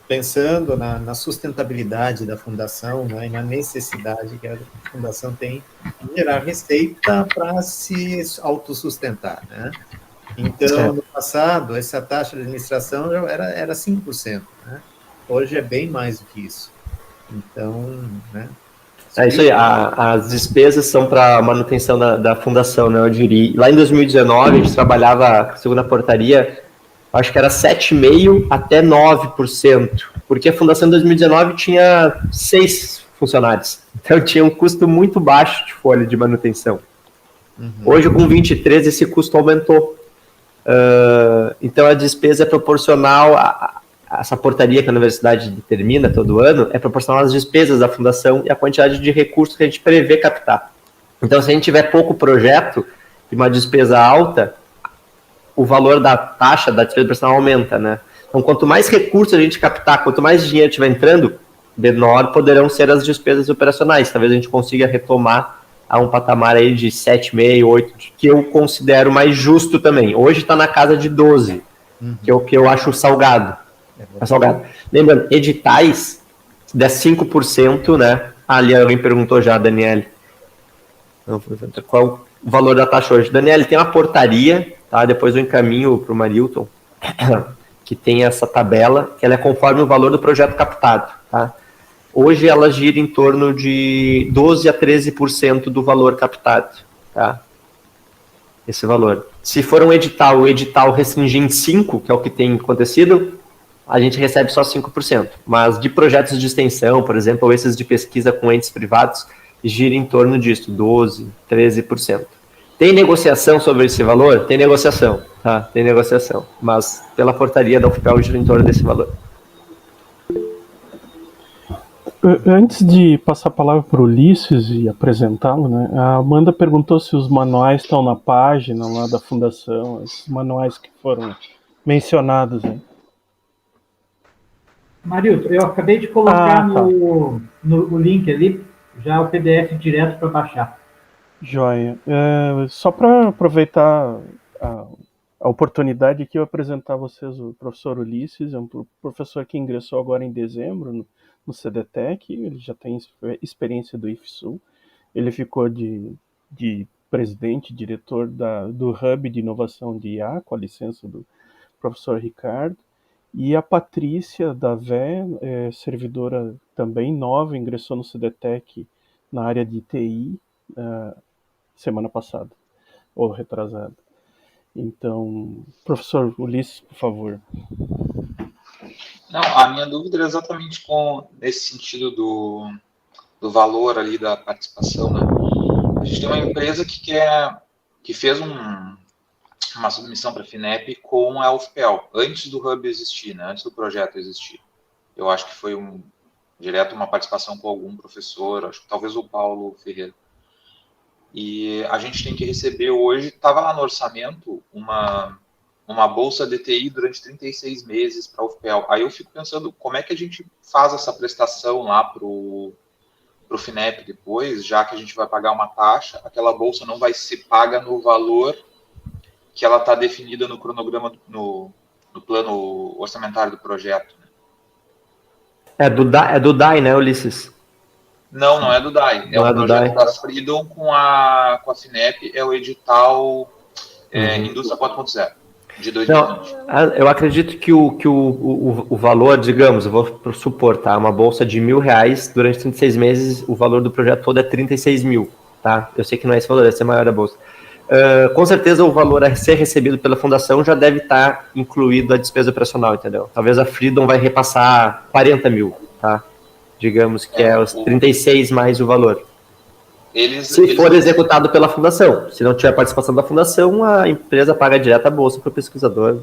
pensando na sustentabilidade da fundação, né, e na necessidade que a fundação tem de gerar receita para se autossustentar, né? Então, no passado, essa taxa de administração já era 5%, né? Hoje é bem mais do que isso. Então, né? É isso aí, as despesas são para manutenção da fundação, né, eu diria. Lá em 2019, a gente trabalhava, segundo a portaria, acho que era 7,5% até 9%, porque a fundação em 2019 tinha 6 funcionários, então tinha um custo muito baixo de folha de manutenção. Hoje, com 23, esse custo aumentou. Então a despesa é proporcional a essa portaria que a universidade determina todo ano, é proporcional às despesas da fundação e à quantidade de recursos que a gente prevê captar. Então, se a gente tiver pouco projeto e uma despesa alta, o valor da taxa da despesa operacional aumenta, né? Então, quanto mais recursos a gente captar, quanto mais dinheiro estiver entrando, menor poderão ser as despesas operacionais. Talvez a gente consiga retomar a um patamar aí de 7,5, 8, que eu considero mais justo também. Hoje está na casa de 12, que eu acho salgado. Salgado. Lembrando, editais, se der 5%, né? Ali alguém perguntou já, Daniele. Qual é o valor da taxa hoje? Daniele, tem uma portaria, tá? Depois eu encaminho para o Marilton, que tem essa tabela, que ela é conforme o valor do projeto captado, tá? Hoje ela gira em torno de 12 a 13% do valor captado, tá? Esse valor. Se for um edital, o edital restringir em 5%, que é o que tem acontecido, a gente recebe só 5%. Mas de projetos de extensão, por exemplo, ou esses de pesquisa com entes privados, gira em torno disso, 12%, 13%. Tem negociação sobre esse valor? Tem negociação, tá? Tem negociação. Mas pela portaria da UFPEL gira em torno desse valor. Antes de passar a palavra para o Ulisses e apresentá-lo, né, a Amanda perguntou se os manuais estão na página lá da Fundação, esses manuais que foram mencionados aí. Marilton, eu acabei de colocar no link ali, já o PDF direto para baixar. Joia. Só para aproveitar a oportunidade aqui, eu apresentar a vocês o professor Ulisses, é um professor que ingressou agora em dezembro no CDTEC, ele já tem experiência do IFSU, ele ficou de presidente, diretor do Hub de Inovação de IA, com a licença do professor Ricardo, e a Patrícia da Vé, servidora também nova, ingressou no CDTEC na área de TI semana passada, ou retrasada. Então, professor Ulisses, por favor. Não, a minha dúvida é exatamente nesse sentido do valor ali da participação, né? A gente tem uma empresa que fez uma submissão para a FINEP com a UFPEL, antes do Hub existir, né? Antes do projeto existir. Eu acho que foi direto uma participação com algum professor, acho que talvez o Paulo Ferreira. E a gente tem que receber hoje, estava lá no orçamento, uma bolsa DTI durante 36 meses para a UFPEL. Aí eu fico pensando, como é que a gente faz essa prestação lá para o FINEP depois, já que a gente vai pagar uma taxa, aquela bolsa não vai ser paga no valor que ela está definida no cronograma, no plano orçamentário do projeto. Né? É do DAI, né, Ulisses? Não é do DAI. É o projeto da Freedom com a FINEP, é o edital Indústria 4.0 de 2020. Não, eu acredito que o valor, digamos, eu vou supor, tá? Uma bolsa de R$1.000 durante 36 meses, o valor do projeto todo é 36 mil, tá? Eu sei que não é esse valor, deve ser maior a bolsa. Com certeza o valor a ser recebido pela fundação já deve estar incluído a despesa operacional, entendeu? Talvez a Freedom vai repassar 40 mil, tá? Digamos que é os 36 mais o valor. Se for executado pela fundação. Se não tiver participação da fundação, a empresa paga direto a bolsa para o pesquisador.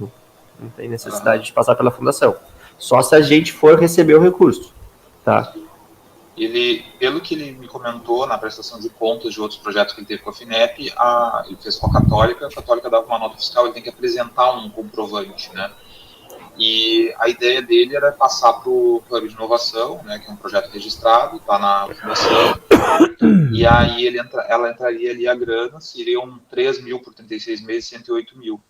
Não tem necessidade de passar pela fundação. Só se a gente for receber o recurso, tá? Pelo que ele me comentou na prestação de contas de outros projetos que ele teve com a FINEP, ele fez com a Católica dava uma nota fiscal, ele tem que apresentar um comprovante, né? E a ideia dele era passar para o Hub de Inovação, né, que é um projeto registrado, está na fundação, e aí ela entraria ali a grana, seriam 3 mil por 36 meses, 108 mil.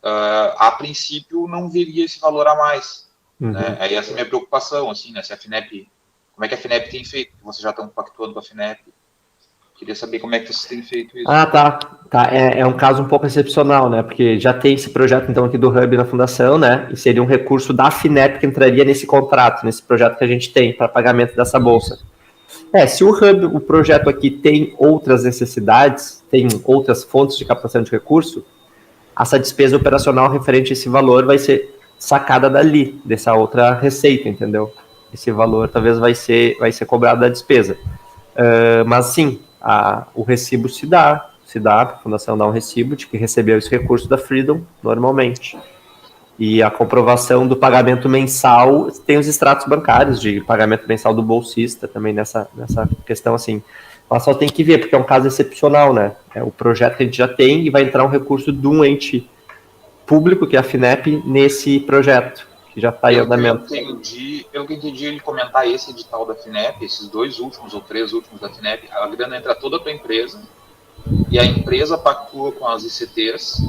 A princípio não viria esse valor a mais. Né? Aí essa é a minha preocupação, assim, né, se a FINEP, como é que a FINEP tem feito? Vocês já estão pactuando com a FINEP? Queria saber como é que vocês têm feito isso. Tá. É um caso um pouco excepcional, né? Porque já tem esse projeto, então, aqui do Hub na fundação, né? E seria um recurso da FINEP que entraria nesse contrato, nesse projeto que a gente tem para pagamento dessa bolsa. Se o Hub, o projeto aqui, tem outras necessidades, tem outras fontes de captação de recurso, essa despesa operacional referente a esse valor vai ser sacada dali, dessa outra receita, entendeu? Esse valor talvez vai ser cobrado da despesa. Mas sim, o recibo se se dá, a fundação dá um recibo de que recebeu esse recurso da Freedom normalmente. E a comprovação do pagamento mensal, tem os extratos bancários de pagamento mensal do bolsista também nessa questão, assim. Mas só tem que ver, porque é um caso excepcional, né? É o projeto que a gente já tem e vai entrar um recurso de um ente público, que é a FINEP, nesse projeto, que já está em andamento. Pelo que entendi, ele comentar esse edital da FINEP, esses 2 últimos ou 3 últimos da FINEP, a grana entra toda para a empresa, e a empresa pactua com as ICTs,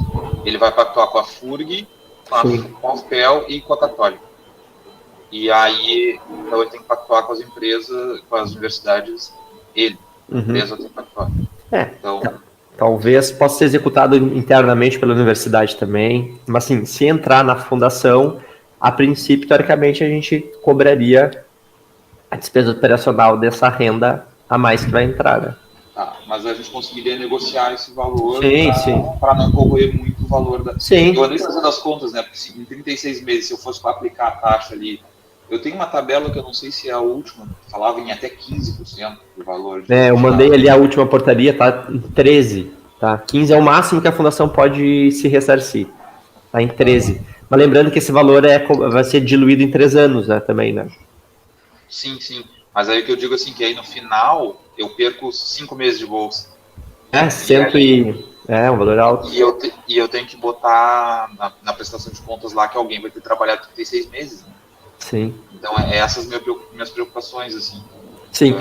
ele vai pactuar com a FURG, com a UFPEL e com a Católica. E aí, então ele tem que pactuar com as empresas, com as universidades, a empresa tem que pactuar. Então, talvez possa ser executado internamente pela universidade também, mas assim, se entrar na fundação, a princípio, teoricamente, a gente cobraria a despesa operacional dessa renda a mais que vai entrar, né? Mas a gente conseguiria negociar esse valor para não corroer muito o valor da... Sim. Eu andei fazendo as contas, né? Porque em 36 meses, se eu fosse para aplicar a taxa ali, eu tenho uma tabela que eu não sei se é a última, falava em até 15% do valor. Eu mandei ali a última portaria, tá em 13, tá? 15 é o máximo que a fundação pode se ressarcir, tá em 13. Mas lembrando que esse valor vai ser diluído em 3 anos, né, também, né? Sim. Mas aí o que eu digo assim, que aí no final eu perco 5 meses de bolsa. Um valor alto. E eu tenho que botar na prestação de contas lá que alguém vai ter trabalhado 36 meses, né? Sim. Então, essas minhas preocupações, assim. Sim,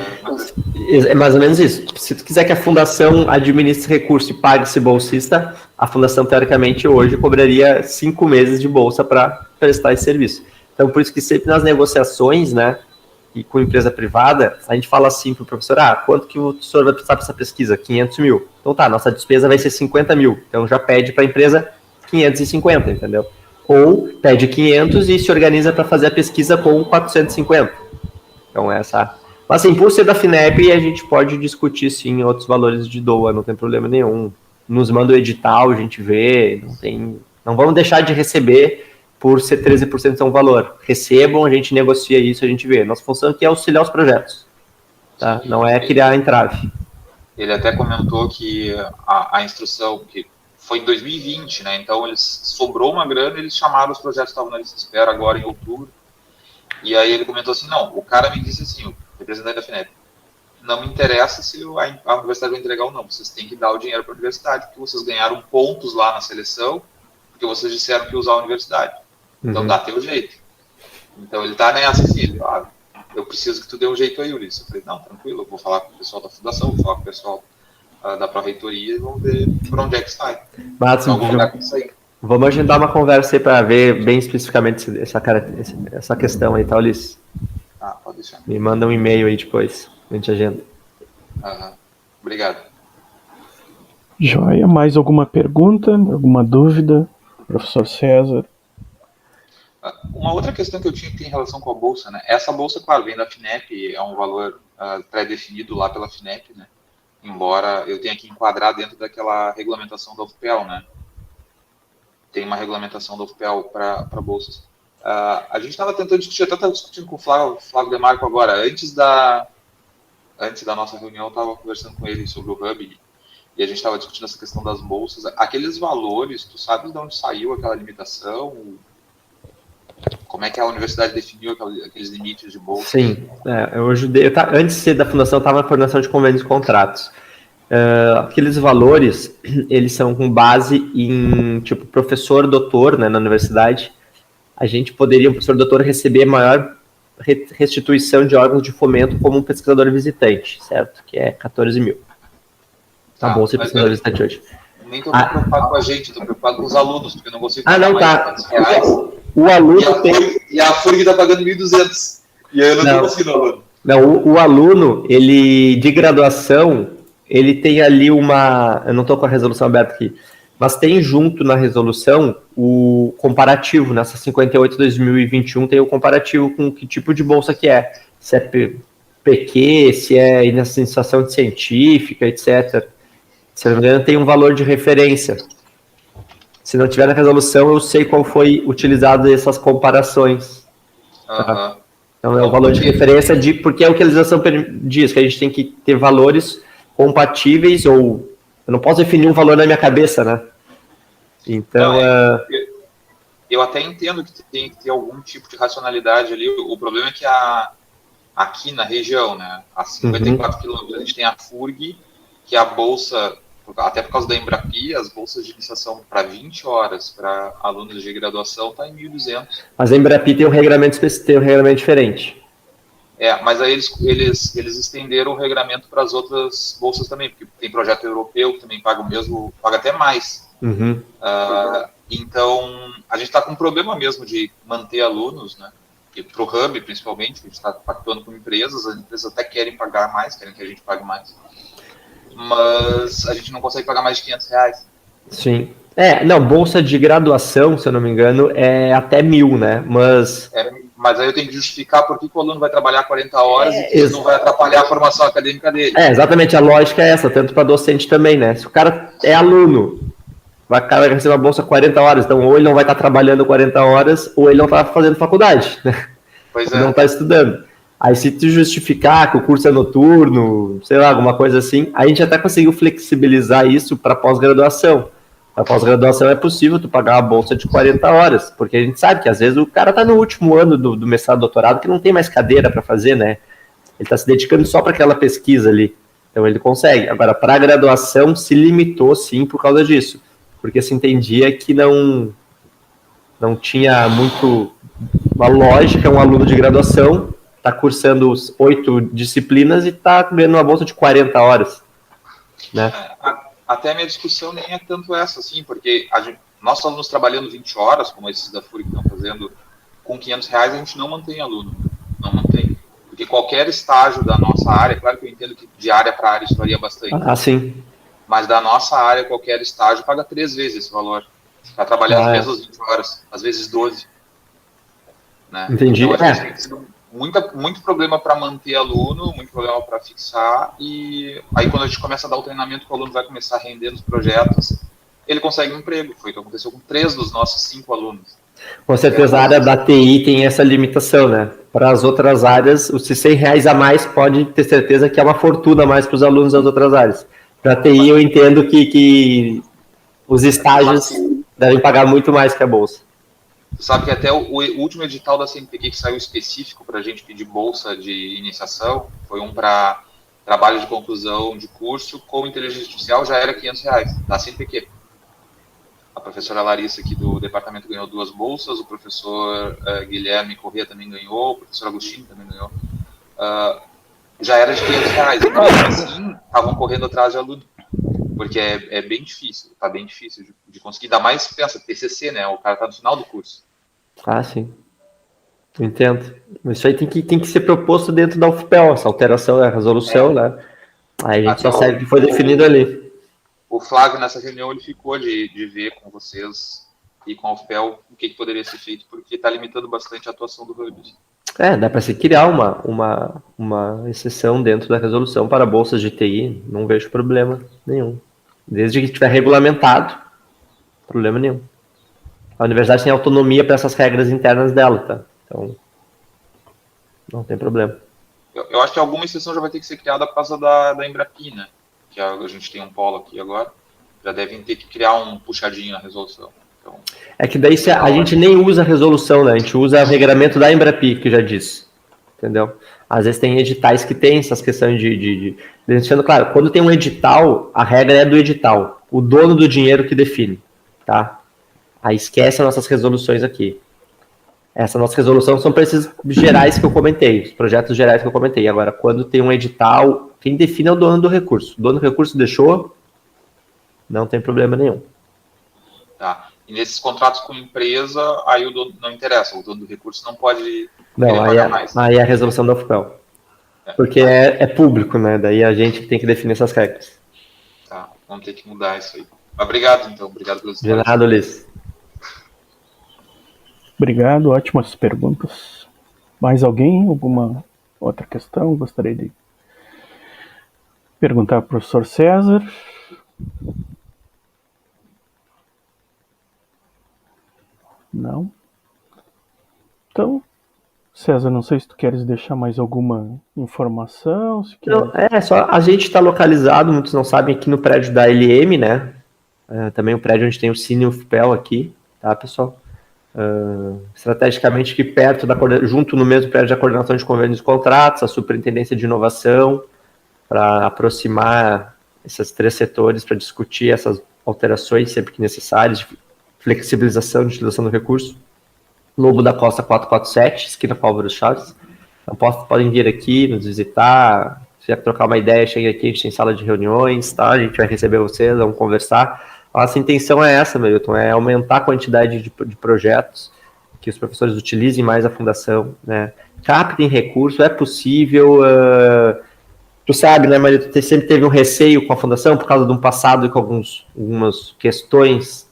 é mais ou menos isso. Se tu quiser que a fundação administre recurso e pague esse bolsista, a fundação, teoricamente, hoje cobraria 5 meses de bolsa para prestar esse serviço. Então, por isso que sempre nas negociações, né, e com empresa privada, a gente fala assim para o professor, quanto que o senhor vai precisar para essa pesquisa? 500 mil. Então tá, nossa despesa vai ser 50 mil. Então já pede para a empresa 550, entendeu? Ou pede 500 e se organiza para fazer a pesquisa com 450. Então essa... Mas assim, por ser da FINEP, a gente pode discutir sim outros valores de doa, não tem problema nenhum. Nos manda o edital, a gente vê, não vamos deixar de receber por ser 13% é um valor. Recebam, a gente negocia isso, a gente vê. Nossa função aqui é auxiliar os projetos, tá? Não é criar entrave. Ele até comentou que a instrução, que foi em 2020, né? Então sobrou uma grana, eles chamaram os projetos que estavam na lista de espera agora em outubro. E aí ele comentou assim, não, o cara me disse assim, o representante da FINEP, não me interessa se a universidade vai entregar ou não, vocês têm que dar o dinheiro para a universidade, porque vocês ganharam pontos lá na seleção, porque vocês disseram que ia usar a universidade. Então dá teu jeito. Então ele tá nessa assim, eu preciso que tu dê um jeito aí, Ulisses. Eu falei, não, tranquilo, eu vou falar com o pessoal da fundação, vou falar com o pessoal da pró-reitoria e vamos ver por onde é que sai. Mas, vamos agendar uma conversa aí para ver bem especificamente essa questão aí, tá, Ulisses? Pode deixar. Me manda um e-mail aí depois, a gente agenda. Obrigado. Joia, mais alguma pergunta, alguma dúvida, professor César? Uma outra questão que eu tinha que ter em relação com a bolsa, né? Essa bolsa, claro, vem da FINEP, é um valor pré-definido lá pela FINEP, né? Embora eu tenha que enquadrar dentro daquela regulamentação da UFPEL, né? Tem uma regulamentação da UFPEL para bolsas. A gente estava tentando discutir, até estava discutindo com o Flávio Demarco agora, antes da nossa reunião, eu estava conversando com ele sobre o Hub, e a gente estava discutindo essa questão das bolsas. Aqueles valores, tu sabes de onde saiu aquela limitação? Como é que a universidade definiu aqueles limites de bolsa? Sim, eu ajudei. Antes de ser da fundação, eu estava na coordenação de convênios e contratos. Aqueles valores, eles são com base em, tipo, professor, doutor, né, na universidade. A gente poderia, o professor, doutor, receber maior restituição de órgãos de fomento como um pesquisador visitante, certo? Que é 14 mil. Tá bom, ser pesquisador visitante hoje. Nem estou preocupado com a gente, estou preocupado com os alunos, porque eu não consigo pagar mais reais. O aluno e a FURG está pagando 1.200. E aí eu não estou conseguindo aluno. Não, o aluno, ele, de graduação, ele tem ali uma... Eu não estou com a resolução aberta aqui, mas tem junto na resolução o comparativo, nessa 58/2021 tem o comparativo com que tipo de bolsa que é. Se é PQ, se é iniciação científica, etc. Se não me engano, tem um valor de referência. Se não tiver na resolução, eu sei qual foi utilizado essas comparações. Tá? Então, é o valor de referência, porque a utilização diz que a gente tem que ter valores compatíveis ou Eu não posso definir um valor na minha cabeça, né? Então, eu até entendo que tem que ter algum tipo de racionalidade ali. O problema é que aqui na região, né, a 54 quilômetros, a gente tem a FURG, que é a bolsa, até por causa da Embrapi, as bolsas de iniciação para 20 horas para alunos de graduação está em 1.200. Mas a Embrapi tem um regramento diferente. Mas aí eles estenderam o regulamento para as outras bolsas também, porque tem projeto europeu que também paga o mesmo, paga até mais. Então, a gente está com um problema mesmo de manter alunos, né? Para o Hub, principalmente, a gente está pactuando com empresas, as empresas até querem pagar mais, querem que a gente pague mais, mas a gente não consegue pagar mais de R$500. Sim. Não, bolsa de graduação, se eu não me engano, é até 1.000, né? Mas aí eu tenho que justificar por que o aluno vai trabalhar 40 horas e que isso não vai atrapalhar a formação acadêmica dele. Exatamente, a lógica é essa, tanto para docente também, né? Se o cara é aluno, vai receber uma bolsa 40 horas, então ou ele não vai estar trabalhando 40 horas, ou ele não está fazendo faculdade, né? Pois Não está estudando. Aí se tu justificar que o curso é noturno, sei lá, alguma coisa assim, a gente até conseguiu flexibilizar isso para pós-graduação. A pós-graduação é possível tu pagar uma bolsa de 40 horas, porque a gente sabe que às vezes o cara está no último ano do mestrado, doutorado, que não tem mais cadeira para fazer, né? Ele está se dedicando só para aquela pesquisa ali. Então ele consegue. Agora, para a graduação se limitou sim por causa disso, porque se entendia que não tinha muito uma lógica, um aluno de graduação está cursando 8 disciplinas e está ganhando uma bolsa de 40 horas, né? Até a minha discussão nem é tanto essa, assim, porque nossos alunos trabalhando 20 horas, como esses da FURG que estão fazendo, com R$500, a gente não mantém aluno, não mantém. Porque qualquer estágio da nossa área, claro que eu entendo que de área para área isso varia bastante. Sim. Mas da nossa área, qualquer estágio paga 3 vezes esse valor. Para trabalhar as mesmas 20 horas, às vezes 12. Né? Entendi. Então, acho que tem sido muito problema para manter aluno, muito problema para fixar, e aí quando a gente começa a dar o treinamento que o aluno vai começar a render nos projetos, ele consegue um emprego. Foi o que aconteceu com 3 dos nossos 5 alunos. Com certeza a área da TI tem essa limitação, né? Para as outras áreas, os R$100 a mais pode ter certeza que é uma fortuna a mais para os alunos das outras áreas. Para a TI eu entendo que os estágios devem pagar muito mais que a bolsa. Sabe que até o último edital da CNPq que saiu específico para a gente pedir bolsa de iniciação, foi um para trabalho de conclusão de curso com inteligência artificial, já era R$500, da CNPq. A professora Larissa aqui do departamento ganhou 2 bolsas, o professor Guilherme Corrêa também ganhou, o professor Agostinho também ganhou. Já era de R$500, e mesmo assim estavam correndo atrás de aluno. Porque é bem difícil, tá bem difícil de conseguir. Ainda mais, pensa, TCC, né? O cara tá no final do curso. Sim. Entendo. Isso aí tem que ser proposto dentro da UFPEL, essa alteração, a resolução, né? Aí a gente só segue o que foi definido ali. O Flávio, nessa reunião, ele ficou de ver com vocês e com a UFPEL o que poderia ser feito, porque está limitando bastante a atuação do Hub. Dá para se criar uma exceção dentro da resolução para bolsas de TI, não vejo problema nenhum. Desde que estiver regulamentado, problema nenhum. A universidade tem autonomia para essas regras internas dela, tá? Então, não tem problema. Eu acho que alguma exceção já vai ter que ser criada por causa da Embrapi, né? Que a gente tem um polo aqui agora. Já devem ter que criar um puxadinho na resolução. Então, é que daí a gente nem usa a resolução, né? A gente usa o regramento da Embrapi, que já disse. Entendeu? Às vezes tem editais que tem essas questões deixando claro, quando tem um edital, a regra é do edital. O dono do dinheiro que define, tá? Aí esquece as nossas resoluções aqui. Essa nossa resolução são para esses gerais que eu comentei, os projetos gerais que eu comentei. Agora, quando tem um edital, quem define é o dono do recurso. O dono do recurso deixou, não tem problema nenhum. Tá. E nesses contratos com empresa, aí o dono não interessa, o dono do recurso não pode pagar mais. Aí é a resolução da UFPEL. Porque é público, né? Daí a gente tem que definir essas regras. Tá, vamos ter que mudar isso aí. Obrigado, então. Obrigado pelos De nada, Ulisses. Obrigado, ótimas perguntas. Mais alguém? Alguma outra questão? Gostaria de perguntar para o professor César. Não? Então, César, não sei se tu queres deixar mais alguma informação. Se Não, queres... só a gente está localizado, muitos não sabem, aqui no prédio da LM, né? Também o prédio onde tem o Cine UFPEL aqui, tá, pessoal? Estrategicamente aqui perto, junto no mesmo prédio da coordenação de convênios e contratos, a superintendência de inovação, para aproximar esses 3 setores, para discutir essas alterações sempre que necessárias, de flexibilização de utilização do recurso. Lobo da Costa 447, esquina com Álvaro Chaves. Então, podem vir aqui nos visitar, se quer trocar uma ideia, chegue aqui, a gente tem sala de reuniões, tá? A gente vai receber vocês, vamos conversar. A nossa intenção é essa, Milton, é aumentar a quantidade de projetos, que os professores utilizem mais a fundação, né? Captem recurso, é possível. Tu sabe, né, Maria, tu sempre teve um receio com a fundação por causa de um passado com algumas questões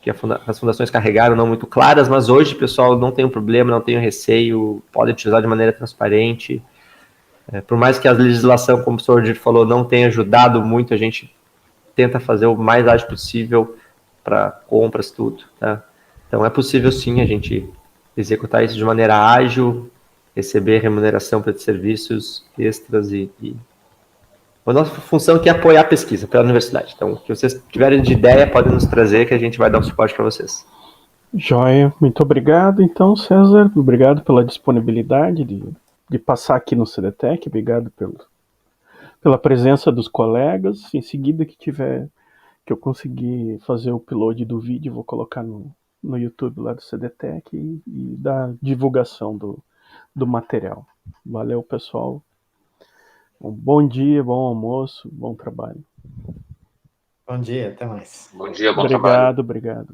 que as fundações carregaram não muito claras, mas hoje, pessoal, não tem um problema, não tem um receio, pode utilizar de maneira transparente. Por mais que a legislação, como o professor Odir falou, não tenha ajudado muito, a gente tenta fazer o mais ágil possível para compras, tudo, tá? Então é possível sim a gente executar isso de maneira ágil, receber remuneração para serviços extras e a nossa função aqui é apoiar a pesquisa pela universidade. Então, o que vocês tiverem de ideia, podem nos trazer, que a gente vai dar um suporte para vocês. Joia, muito obrigado. Então, César, obrigado pela disponibilidade de passar aqui no CDTEC, obrigado pela presença dos colegas. Em seguida que eu conseguir fazer o upload do vídeo, vou colocar no YouTube lá do CDTEC e dar divulgação do material. Valeu, pessoal. Um bom dia, bom almoço, bom trabalho. Bom dia, até mais. Bom dia, bom trabalho. Obrigado.